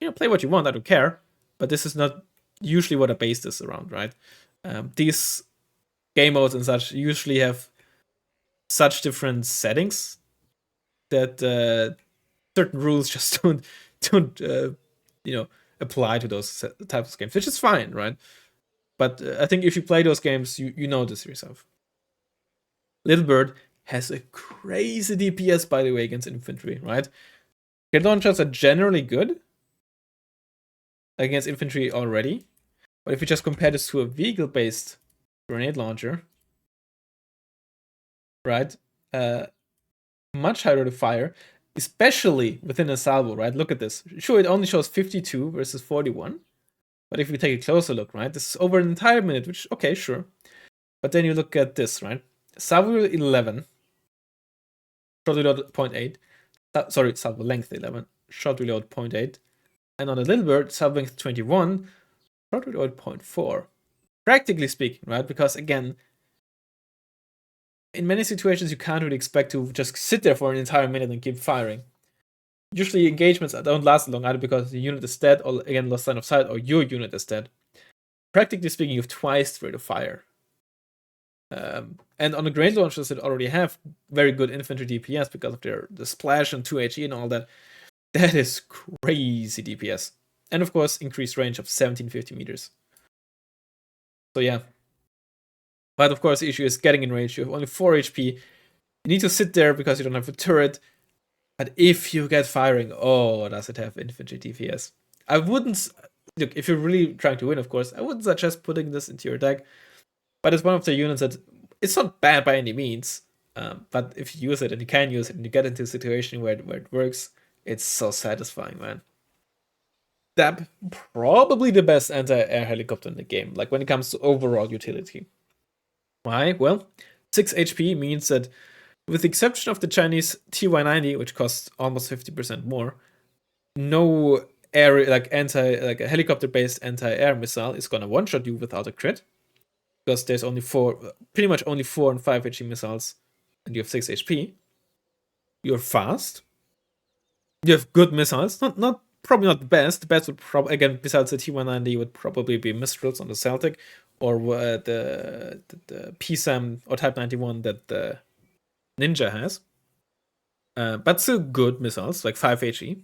you know, play what you want, I don't care. But this is not usually what a base is around, right? These game modes and such usually have such different settings that certain rules just don't apply to those types of games, which is fine, right? But I think if you play those games, you know this yourself. Little Bird has a crazy DPS, by the way, against infantry, right? Grenade launchers are generally good against infantry already, but if you just compare this to a vehicle-based grenade launcher, right? Much higher rate of fire, especially within a salvo, right? Look at this. Sure, it only shows 52 versus 41. But if we take a closer look, right? This is over an entire minute, which, okay, sure. But then you look at this, right? Salvo 11. Shot reload 0.8. Sorry, salvo length 11. Shot reload 0.8. And on the Little Bird, salvo length 21. Shot reload 0.4. Practically speaking, right? Because again, in many situations, you can't really expect to just sit there for an entire minute and keep firing. Usually engagements don't last long either because the unit is dead, or again lost line of sight, or your unit is dead. Practically speaking, you have twice the rate of fire. And on the grenade launchers that already have very good infantry DPS because of the splash and 2HE and all that, that is crazy DPS. And of course, increased range of 1750 meters. So yeah. But of course, the issue is getting in range. You have only 4 HP. You need to sit there because you don't have a turret. But if you get firing, oh, does it have infantry DPS? I wouldn't... Look, if you're really trying to win, of course, I wouldn't suggest putting this into your deck. But it's one of the units that... It's not bad by any means. But if you use it, and you can use it, and you get into a situation where it works, it's so satisfying, man. That probably the best anti-air helicopter in the game, like when it comes to overall utility. Why? Well, 6 HP means that, with the exception of the Chinese TY90, which costs almost 50% more, no air like a helicopter-based anti-air missile is gonna one-shot you without a crit, because there's only pretty much only 4 and 5 HP missiles, and you have 6 HP. You're fast. You have good missiles, not probably not the best. The best would probably, again, besides the T190, would probably be Mistrals on the Celtic, or the PSAM or Type 91 that the Ninja has. But still good missiles, like 5 HE.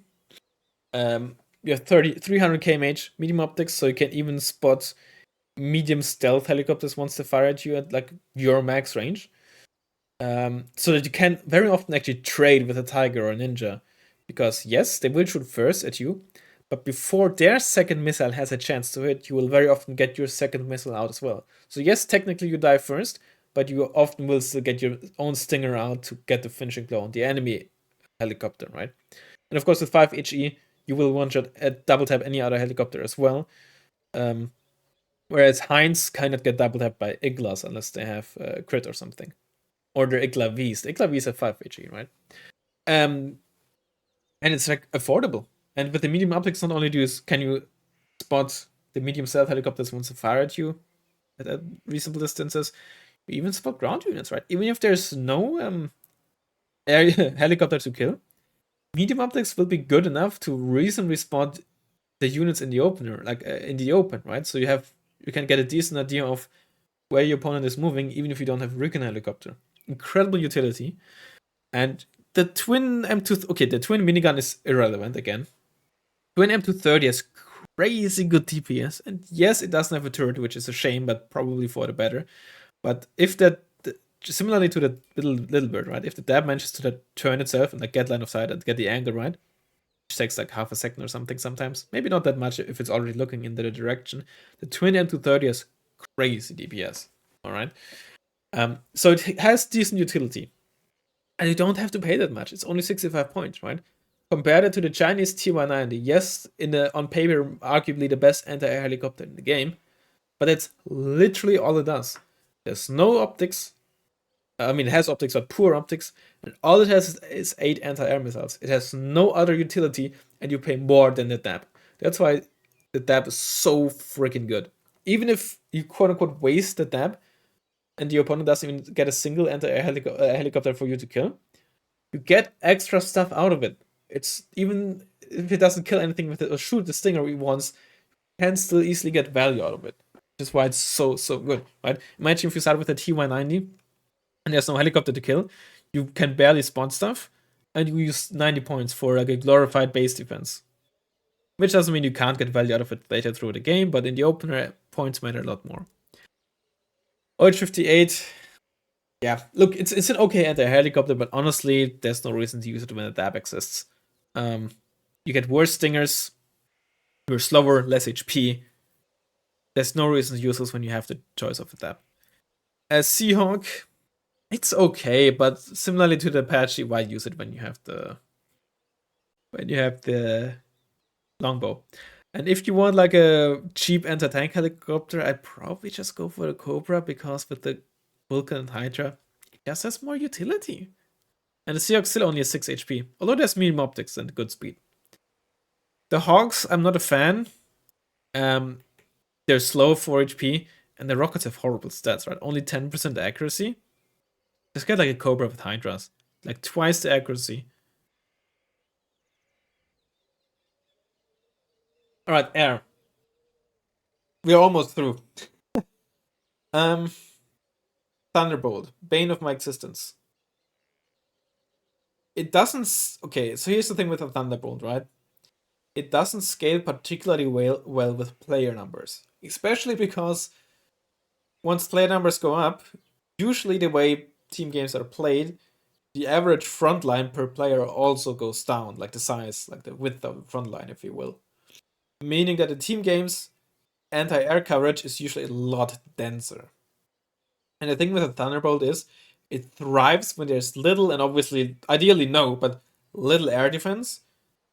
You have 300 kmh medium optics, so you can even spot medium stealth helicopters once they fire at you at like your max range. So that you can very often actually trade with a Tiger or a Ninja. Because yes, they will shoot first at you, but before their second missile has a chance to hit, you will very often get your second missile out as well. So yes, technically you die first, but you often will still get your own stinger out to get the finishing blow on the enemy helicopter, right? And of course with 5 HE, you will one-shot double tap any other helicopter as well. Whereas Heinz cannot get double tapped by Iglas unless they have crit or something. Or the IFVs. The IFVs have 5 HE, right? And it's like affordable. And with the medium optics, not only can you spot the medium stealth helicopters once they fire at you at reasonable distances, you even spot ground units, right? Even if there's no air helicopter to kill, medium optics will be good enough to reasonably spot the units in the opener, like in the open, right? So you can get a decent idea of where your opponent is moving, even if you don't have a recon helicopter. Incredible utility. And the twin M2, okay, the twin minigun is irrelevant again. Twin M230 has crazy good DPS, and yes, it doesn't have a turret, which is a shame, but probably for the better. But if that, similarly to the little bird, right? If the dab manages to turn itself and like get line of sight and get the angle right, which takes like half a second or something sometimes, maybe not that much if it's already looking in the direction. The twin M230 has crazy DPS. All right. So it has decent utility. And you don't have to pay that much. It's only 65 points, right? Compare it to the Chinese T190. Yes, on paper, arguably the best anti-air helicopter in the game, but that's literally all it does. There's no optics. I mean, it has optics, but poor optics, and all it has is 8 anti-air missiles. It has no other utility, and you pay more than the DAB. That's why the DAB is so freaking good. Even if you quote-unquote waste the DAB, and the opponent doesn't even get a single anti-air helicopter for you to kill, you get extra stuff out of it. It's even if it doesn't kill anything with it or shoot the stinger once, you can still easily get value out of it. Which is why it's so good, right? Imagine if you start with a T190 and there's no helicopter to kill, you can barely spawn stuff, and you use 90 points for like a glorified base defense. Which doesn't mean you can't get value out of it later through the game, but in the opener, points matter a lot more. OH58, yeah, look, it's an okay anti-helicopter, but honestly, there's no reason to use it when a DAB exists. You get worse stingers, you're slower, less HP. There's no reason to use this when you have the choice of a DAB. As Seahawk, it's okay, but similarly to the Apache, why use it when you have the longbow? And if you want like a cheap anti-tank helicopter, I'd probably just go for the Cobra, because with the Vulcan and Hydra, it just has more utility. And the Seahawk still only has 6 HP, although there's medium optics and good speed. The Hawks, I'm not a fan. They're slow 4 HP, and the Rockets have horrible stats, right? Only 10% accuracy. Just get like a Cobra with Hydras. Like twice the accuracy. Alright, air. We're almost through. Thunderbolt. Bane of my existence. It doesn't... Okay, so here's the thing with a Thunderbolt, right? It doesn't scale particularly well with player numbers. Especially because once player numbers go up, usually the way team games are played, the average front line per player also goes down, like the size, like the width of the front line, if you will. Meaning that in team games, anti-air coverage is usually a lot denser. And the thing with a Thunderbolt is, it thrives when there's little, and obviously, ideally no, but little air defense.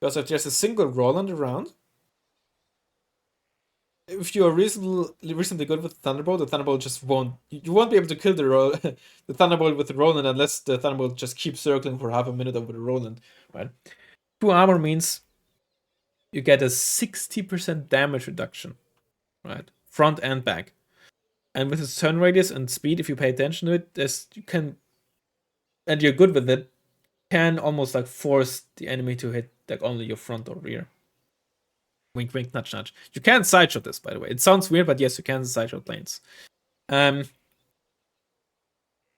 Because if there's a single Roland around, if you are reasonably good with the Thunderbolt just won't. You won't be able to kill the Thunderbolt with the Roland unless the Thunderbolt just keeps circling for half a minute over the Roland, right? 2 armor means you get a 60% damage reduction, right? Front and back. And with its turn radius and speed, if you pay attention to it, you can, and you're good with it, can almost like force the enemy to hit like only your front or rear. Wink, wink, nudge, nudge. You can sideshot this, by the way. It sounds weird, but yes, you can sideshot planes.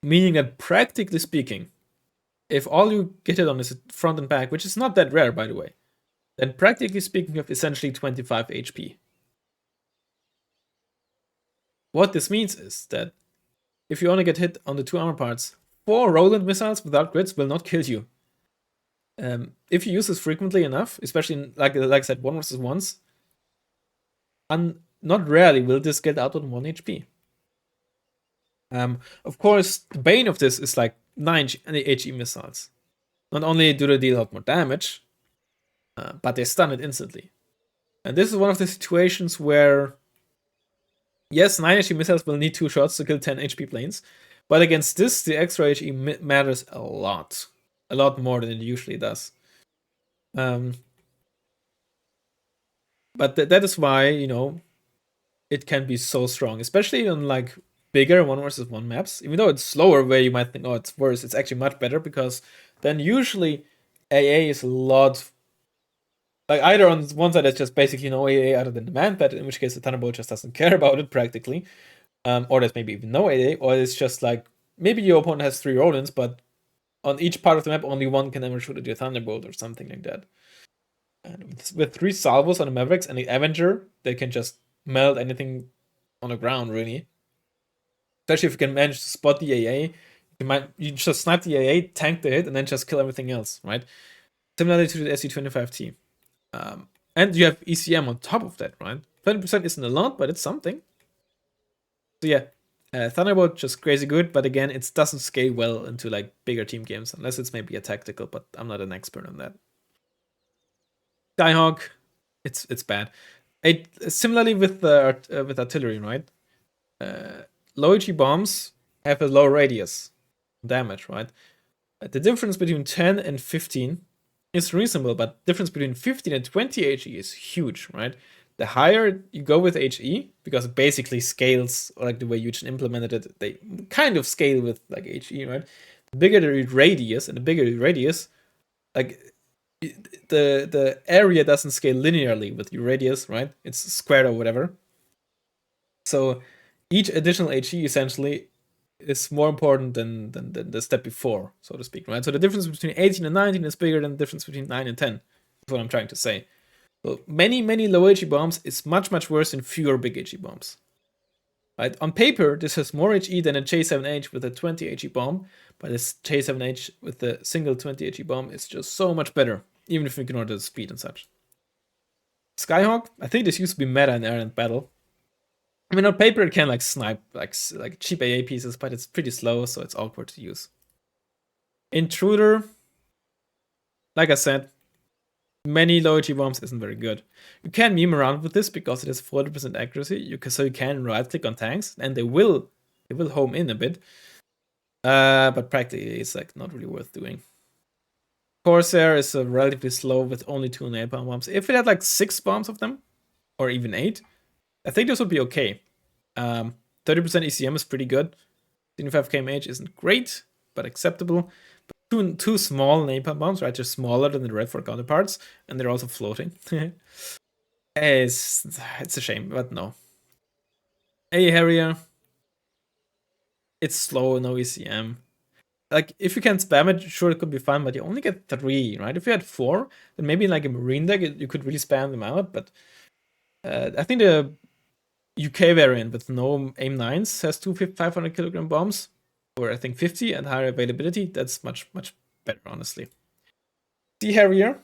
Meaning that practically speaking, if all you get it on is front and back, which is not that rare, by the way, then practically speaking, you have essentially 25 HP. What this means is that if you only get hit on the 2 armor parts, 4 Roland missiles without grids will not kill you. If you use this frequently enough, especially in, like I said, 1 versus 1s, not rarely will this get out on 1 HP. Of course, the bane of this is like 9 HE missiles. Not only do they deal a lot more damage, but they stun it instantly. And this is one of the situations where, yes, 9 HE missiles will need 2 shots to kill 10 HP planes, but against this, the extra HE matters a lot more than it usually does. But that is why, you know, it can be so strong, especially on like bigger 1 versus 1 maps. Even though it's slower, where you might think, oh, it's worse, it's actually much better, because then usually AA is a lot. Like either on one side, it's just basically no AA other than the manpad, in which case the Thunderbolt just doesn't care about it practically. Or there's maybe even no AA, or it's just like maybe your opponent has 3 Rollins, but on each part of the map, only one can ever shoot at your Thunderbolt or something like that. And with 3 salvos on the Mavericks and the Avenger, they can just melt anything on the ground, really. Especially if you can manage to spot the AA, you just snipe the AA, tank the hit, and then just kill everything else, right? Similarly to the SC25T. And you have ECM on top of that, right? 20% isn't a lot, but it's something. So yeah, Thunderbolt just crazy good, but again, it doesn't scale well into like bigger team games, unless it's maybe a tactical, but I'm not an expert on that. Skyhawk, it's bad. Similarly with artillery, right? Low HE bombs have a low radius damage, right? The difference between 10 and 15 is reasonable, but the difference between 15 and 20 HE is huge, right? The higher you go with HE, because it basically scales, or like the way you implemented it, they kind of scale with like HE, right? The bigger the radius, and the bigger the radius, like the area doesn't scale linearly with your radius, right? It's squared or whatever. So each additional HE essentially is more important than the step before, so to speak, right? So the difference between 18 and 19 is bigger than the difference between 9 and 10. That's what I'm trying to say. So many low HE bombs is much worse than fewer big HE bombs. Right? On paper, this has more HE than a J7H with a 20 HE bomb, but this J7H with the single 20 HE bomb is just so much better, even if you ignore the speed and such. Skyhawk, I think this used to be meta in Air and Battle. I mean, on paper it can like snipe like cheap AA pieces, but it's pretty slow, so it's awkward to use. Intruder, like I said, many low HE bombs isn't very good. You can meme around with this because it has 40% accuracy. So you can right click on tanks, and they will home in a bit. But practically it's like not really worth doing. Corsair is relatively slow with only 2 napalm bombs. If it had like 6 bombs of them, or even 8, I think this would be okay. 30% ECM is pretty good. 25 kmh isn't great, but acceptable. But two small napalm bombs, right? They're smaller than the Red 4 counterparts, and they're also floating. It's a shame, but no. A Harrier, it's slow, no ECM. Like, if you can spam it, sure, it could be fun, but you only get 3, right? If you had 4, then maybe in like a Marine deck, you could really spam them out, but I think the UK variant with no AIM-9s has 2 500 kilogram bombs, or I think 50, and higher availability. That's much better, honestly. Sea Harrier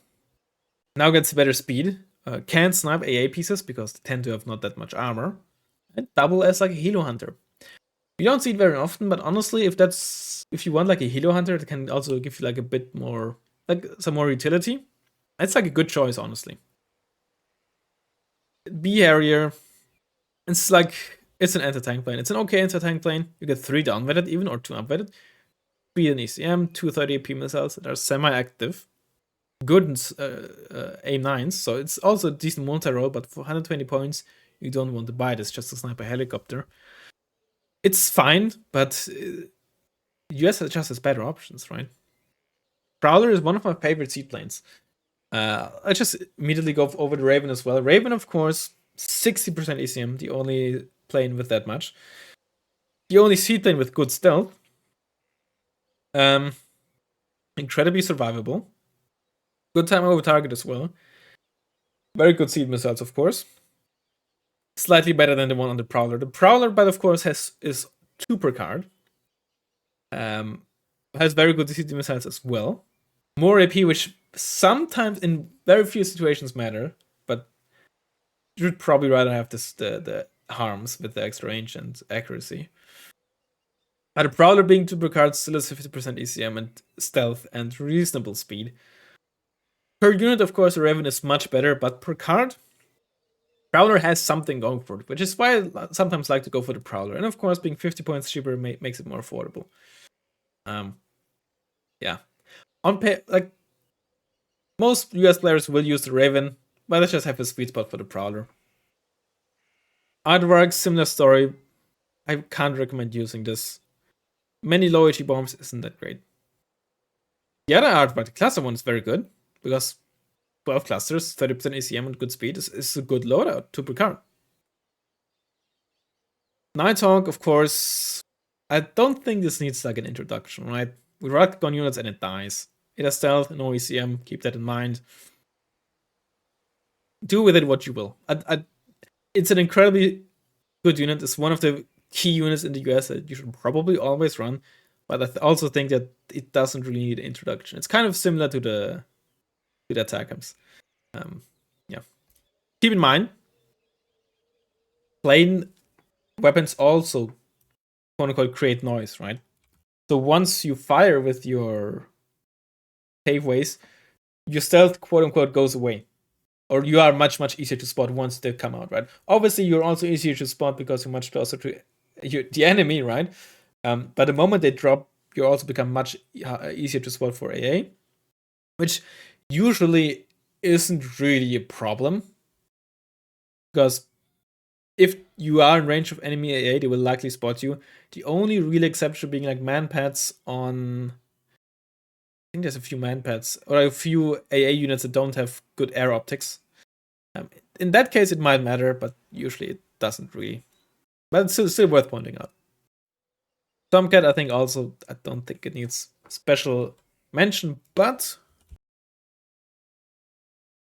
now gets better speed, can snipe AA pieces because they tend to have not that much armor, and double as like a Helo Hunter. You don't see it very often, but honestly, if you want like a Helo Hunter, it can also give you like a bit more, like some more utility. It's like a good choice, honestly. B Harrier, it's an anti-tank plane. It's an okay anti-tank plane. You get 3 downwetted even, or 2 upwetted. Speed and ECM, 230 AP missiles that are semi-active. Good AIM-9s, so it's also a decent multi-roll, but for 120 points, you don't want to buy this just to snipe a helicopter. It's fine, but US just has better options, right? Prowler is one of my favorite seaplanes. I just immediately go over the Raven as well. Raven, of course, 60% ECM, the only plane with that much. The only seaplane with good stealth. Incredibly survivable. Good time over target as well. Very good seed missiles, of course. Slightly better than the one on the Prowler. The Prowler, but of course, is 2 per card. Has very good seed missiles as well. More AP, which sometimes in very few situations matter, but you'd probably rather have the harms with the extra range and accuracy. But a Prowler being 2 per card still has 50% ECM and stealth and reasonable speed. Per unit, of course, the Raven is much better, but per card, Prowler has something going for it, which is why I sometimes like to go for the Prowler. And of course, being 50 points cheaper makes it more affordable. Yeah. On pay, like, most US players will use the Raven, but I just have a sweet spot for the Prowler. Aardvark, similar story. I can't recommend using this. Many low HE bombs isn't that great. The other Aardvark, the cluster one, is very good, because 12 clusters, 30% ACM and good speed is a good loadout, 2 per card. Nighthawk, of course, I don't think this needs like an introduction, right? We rock gun units and it dies. It has stealth, no ECM, keep that in mind. Do with it what you will. It's an incredibly good unit. It's one of the key units in the US that you should probably always run, but I also think that it doesn't really need an introduction. It's kind of similar to the attackams. Yeah. Keep in mind, plane weapons also quote unquote create noise, right? So once you fire with your paveways, your stealth quote unquote goes away. Or you are much, much easier to spot once they come out, right? Obviously, you're also easier to spot because you're much closer to the enemy, right? But the moment they drop, you also become much easier to spot for AA, which usually isn't really a problem. Because if you are in range of enemy AA, they will likely spot you. The only real exception being like manpads on... I think there's a few manpads, or a few AA units that don't have good air optics. In that case, it might matter, but usually it doesn't really. But it's still worth pointing out. Tomcat, I think also, I don't think it needs special mention, but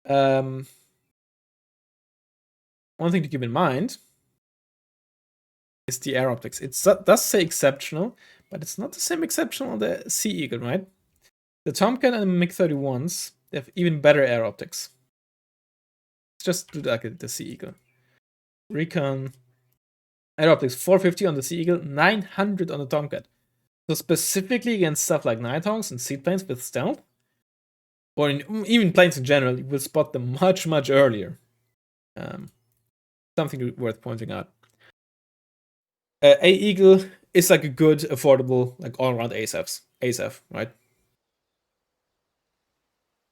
one thing to keep in mind is the air optics. It does say exceptional, but it's not the same exceptional on the Sea Eagle, right? The Tomcat and the MiG-31s, they have even better air optics. Let's just do like the Sea Eagle. Recon. Air optics 450 on the Sea Eagle, 900 on the Tomcat. So specifically against stuff like Nighthawks and seaplanes with stealth, or even planes in general, you will spot them much, much earlier. Something worth pointing out. A Eagle is like a good, affordable, like all-around ASF, right?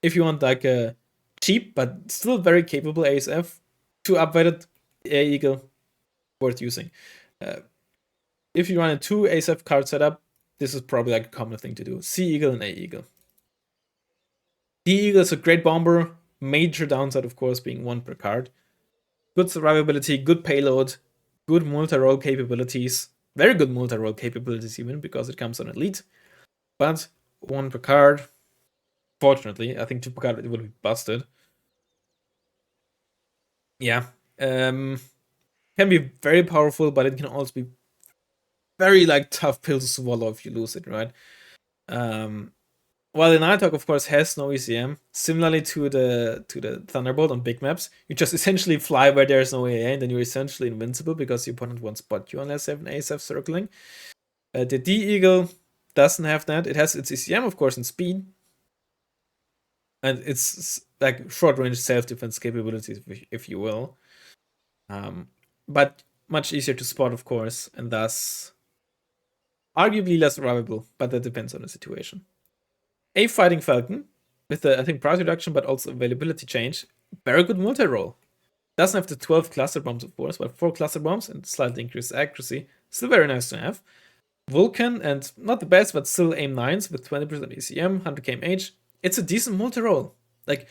If you want like a cheap but still very capable ASF, to upgrade it, A Eagle, worth using. If you run a 2 ASF card setup, this is probably like a common thing to do. Sea Eagle and A Eagle. D Eagle is a great bomber. Major downside, of course, being 1 per card. Good survivability, good payload, good multi-role capabilities. Very good multi-role capabilities even, because it comes on elite. But 1 per card. Fortunately, I think 2 per card it would be busted. Yeah. Can be very powerful, but it can also be very like tough pill to swallow if you lose it, right? While the Nighthawk, of course, has no ECM, similarly to the Thunderbolt on big maps, you just essentially fly where there's no AA, and then you're essentially invincible because your opponent won't spot you unless you have an ASF circling. The D Eagle doesn't have that. It has its ECM, of course, and speed, and it's like short-range self-defense capabilities, if you will. But much easier to spot, of course, and thus arguably less survivable, but that depends on the situation. A Fighting Falcon, with the, I think, price reduction, but also availability change, very good multi-role. Doesn't have the 12 cluster bombs, of course, but 4 cluster bombs and slightly increased accuracy. Still very nice to have. Vulcan, and not the best, but still aim 9s with 20% ECM, 100k MH. it's a decent multi-role. Like,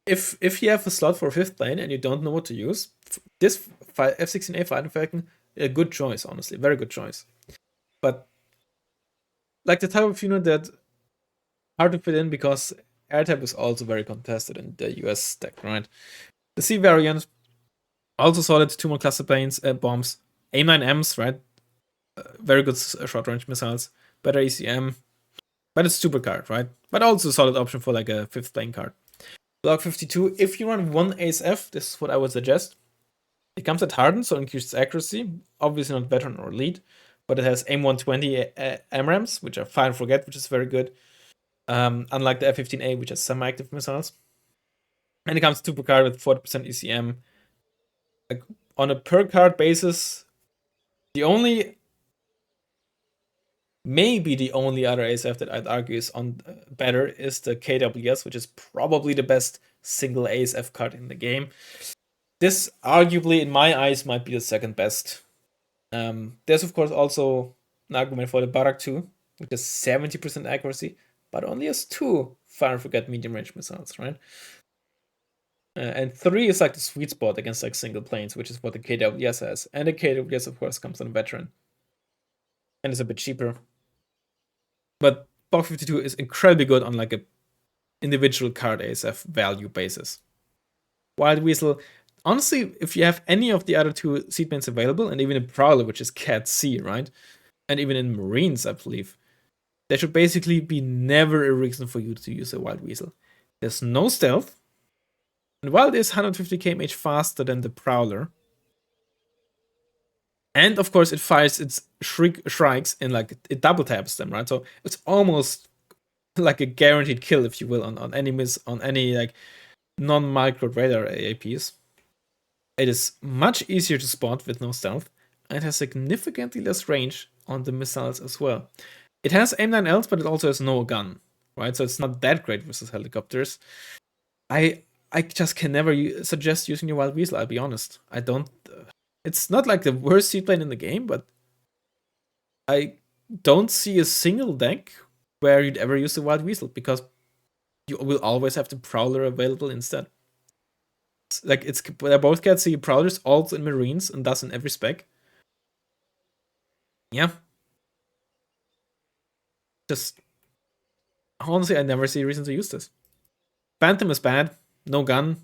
if you have a slot for 5th plane and you don't know what to use, this F-16A Fighting Falcon, a good choice, honestly, very good choice. But like the type of unit that hard to fit in because air type is also very contested in the US deck, right? The C variant, also solid 2 more cluster planes, bombs, A9Ms, right? Very good short range missiles, better ECM, but it's super card, right? But also a solid option for like a 5th plane card. Block 52, if you run one ASF, this is what I would suggest. It comes at hardened, so increases accuracy. Obviously not veteran or elite, but it has AIM-120 AMRAAMs, which are fire and forget, which is very good. Unlike the F-15A, which has semi-active missiles. And it comes to per card with 40% ECM. Like, on a per card basis, maybe the only other ASF that I'd argue is on better is the KWS, which is probably the best single ASF card in the game. This arguably, in my eyes, might be the second best. There's of course also an argument for the Barak 2, which is 70% accuracy, but only has 2 fire and forget medium range missiles, right? And 3 is like the sweet spot against like single planes, which is what the KWS has. And the KWS, of course, comes on veteran. And it's a bit cheaper. But Block 52 is incredibly good on like a individual card ASF value basis. Wild Weasel, honestly, if you have any of the other 2 seatmates available, and even a Prowler, which is Cat C, right? And even in Marines, I believe, there should basically be never a reason for you to use a Wild Weasel. There's no stealth, and while it is 150 kmh faster than the Prowler, and of course it fires its shrikes in like, it double taps them, right? So it's almost like a guaranteed kill, if you will, on any like non-micro radar AAPs. It is much easier to spot with no stealth, and has significantly less range on the missiles as well. It has AIM-9Ls, but it also has no gun, right? So it's not that great versus helicopters. I just can never suggest using your Wild Weasel, I'll be honest. I don't... it's not like the worst seatplane in the game, but I don't see a single deck where you'd ever use the Wild Weasel, because you will always have the Prowler available instead. They're both Cat C Prowlers, also in Marines, and thus in every spec. Yeah. Just honestly, I never see a reason to use this. Phantom is bad, no gun.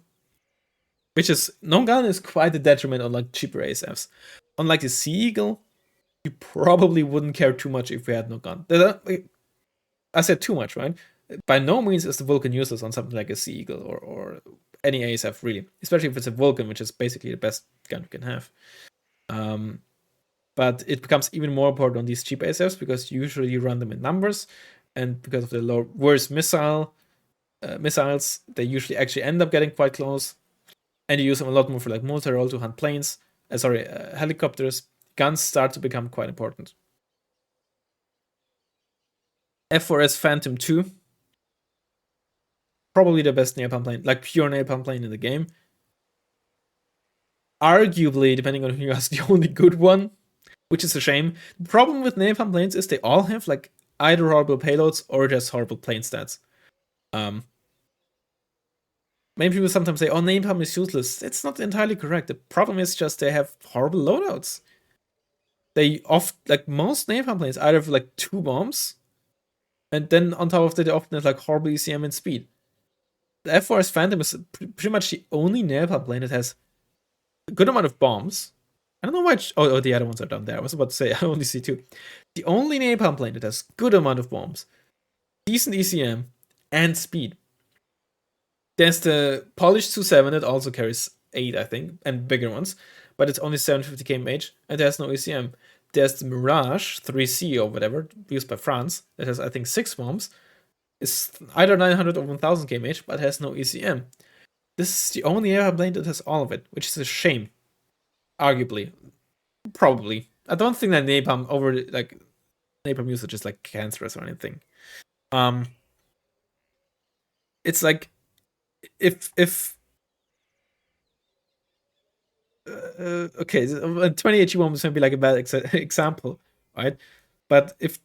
No gun is quite a detriment on like cheaper ASFs. Unlike the Sea Eagle, you probably wouldn't care too much if we had no gun. I said too much, right? By no means is the Vulcan useless on something like a Sea Eagle or any ASF, really. Especially if it's a Vulcan, which is basically the best gun you can have. But it becomes even more important on these cheap ASFs because usually you run them in numbers, and because of the worse missiles, they usually actually end up getting quite close. And you use them a lot more for like multi-role to hunt planes. Helicopters. Guns start to become quite important. F4S Phantom 2. Probably the best napalm plane, like pure napalm plane in the game. Arguably, depending on who you ask, the only good one, which is a shame. The problem with napalm planes is they all have like either horrible payloads or just horrible plane stats. Many people sometimes say, oh, napalm is useless. It's not entirely correct. The problem is just they have horrible loadouts. Like most napalm planes either have like 2 bombs, and then on top of that, they often have like horrible ECM and speed. The F4S Phantom is pretty much the only napalm plane that has a good amount of bombs. I don't know why. Oh, the other ones are down there. I was about to say, I only see 2. The only napalm plane that has good amount of bombs, decent ECM, and speed. There's the Polished 2.7 that also carries 8, I think, and bigger ones, but it's only 750 kmh, and there's no ECM. There's the Mirage 3C or whatever, used by France, that has, I think, 6 bombs. It's either 900 or 1000 kmh, but has no ECM. This is the only airplane that has all of it, which is a shame. Arguably. Probably. I don't think that napalm usage is like cancerous or anything. It's like if okay, 20HE one was maybe like a bad example, right? But if,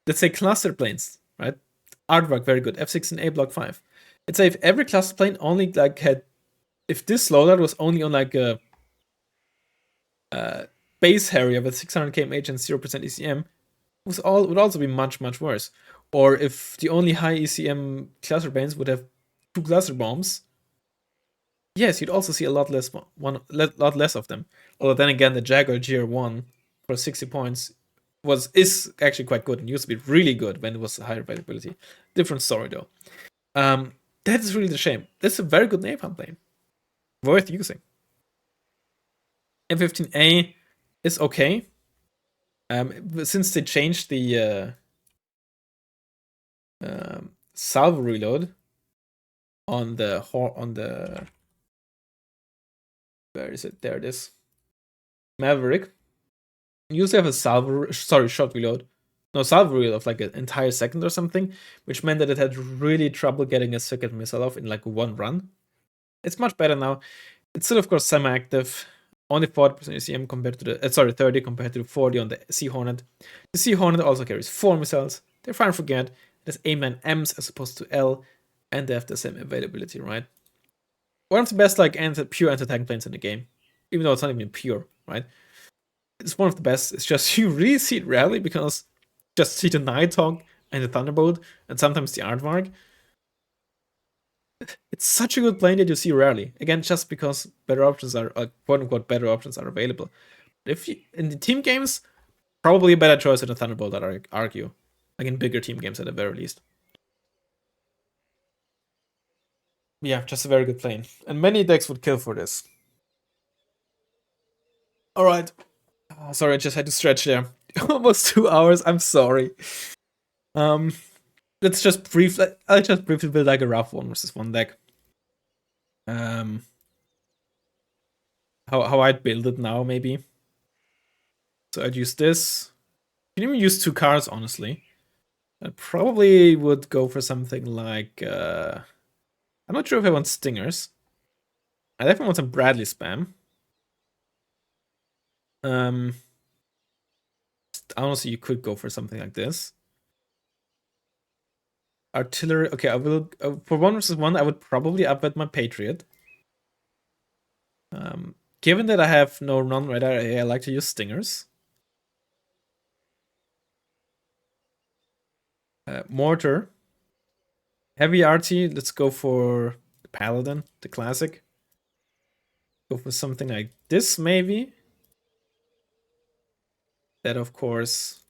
let's say, cluster planes, right? Artwork very good. F16A block 5. Let's say if every cluster plane only like had, if this loadout was only on like a base Harrier with 600 kmh and 0% ECM, would also be much worse. Or if the only high ECM cluster planes would have 2 cluster bombs, yes, you'd also see a lot less lot less of them. Although then again, the Jaguar GR1 for 60 points is actually quite good and used to be really good when it was higher availability. Different story though. That is really the shame. That's a very good napalm plane, worth using. M15A is okay. Since they changed the salvo reload on the where is it? There it is. Maverick. You used to have a shot reload. No, salvo reload of like an entire second or something, which meant that it had really trouble getting a second missile off in like one run. It's much better now. It's still, of course, semi-active. Only 40% ECM compared to the 30 compared to the 40 on the Sea Hornet. The Sea Hornet also carries 4 missiles. They're fine for forget. It has A-man M's as opposed to L, and they have the same availability, right? One of the best like pure anti-tank planes in the game, even though it's not even pure, right? It's one of the best. It's just you really see it rarely because just see the Nighthawk and the Thunderbolt and sometimes the Aardvark. It's such a good plane that you see rarely. Again, just because better options are, quote unquote, better options are available. If you, in the team games, probably a better choice than a Thunderbolt, I'd argue. Like in bigger team games at the very least. Yeah, just a very good plane. And many decks would kill for this. Alright. Sorry, I just had to stretch there. Almost 2 hours, I'm sorry. Let's just I'll just briefly build like a rough 1-versus-1 deck. How I'd build it now, maybe. So I'd use this. You can even use 2 cards, honestly. I probably would go for something like I'm not sure if I want Stingers. I definitely want some Bradley spam. Honestly, you could go for something like this. Artillery. Okay, I will for 1-versus-1. I would probably upvet my Patriot. Given that I have no non-radar, I like to use Stingers. Mortar. Heavy RT. Let's go for the Paladin, the classic. Go for something like this, maybe. That, of course.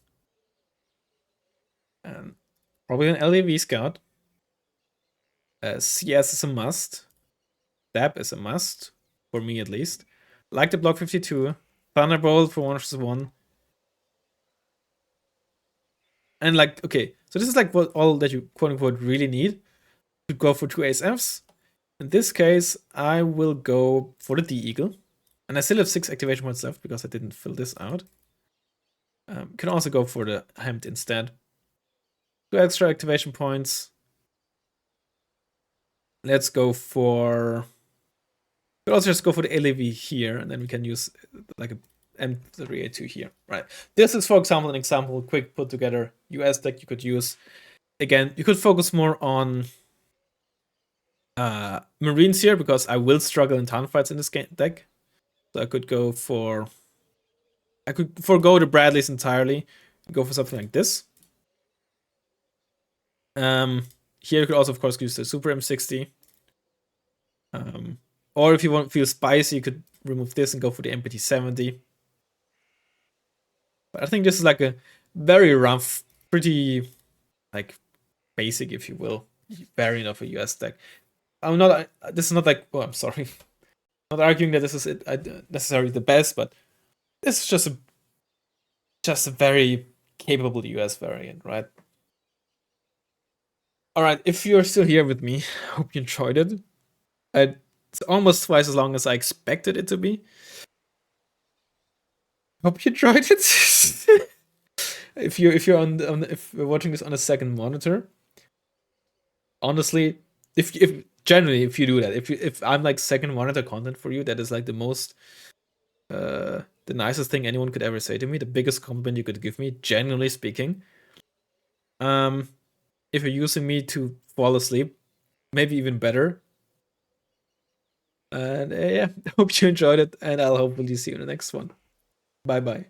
Probably an LAV Scout. CS is a must. Dab is a must. For me, at least. Like the Block 52. Thunderbolt for 1-versus-1. And like, okay, so this is like what all that you quote unquote really need to go for 2 ASFs. In this case, I will go for the D-Eagle. And I still have 6 activation points left because I didn't fill this out. Can also go for the Hemd instead. 2 extra activation points. Let's go for... We'll also just go for the LAV here, and then we can use like a M3A2 here. Right. This is, for example, an example, quick put together US deck you could use. Again, you could focus more on Marines here, because I will struggle in town fights in this deck. So I could go for... I could forego the Bradleys entirely and go for something like this. Here you could also, of course, use the Super M60. Or if you want to feel spicy, you could remove this and go for the MPT 70. But I think this is like a very rough, pretty like basic, if you will, variant of a US deck. I'm not. This is not like. Oh, I'm sorry. I'm not arguing that this is necessarily the best, but this is just a very capable US variant, right? All right. If you're still here with me, hope you enjoyed it. It's almost twice as long as I expected it to be. Hope you enjoyed it. if you're if you're watching this on a second monitor, honestly, if generally if you do that, if I'm like second monitor content for you, that is like the most the nicest thing anyone could ever say to me, the biggest compliment you could give me, generally speaking. if you're using me to fall asleep, maybe even better. And yeah, hope you enjoyed it, and I'll hopefully see you in the next one. Bye bye.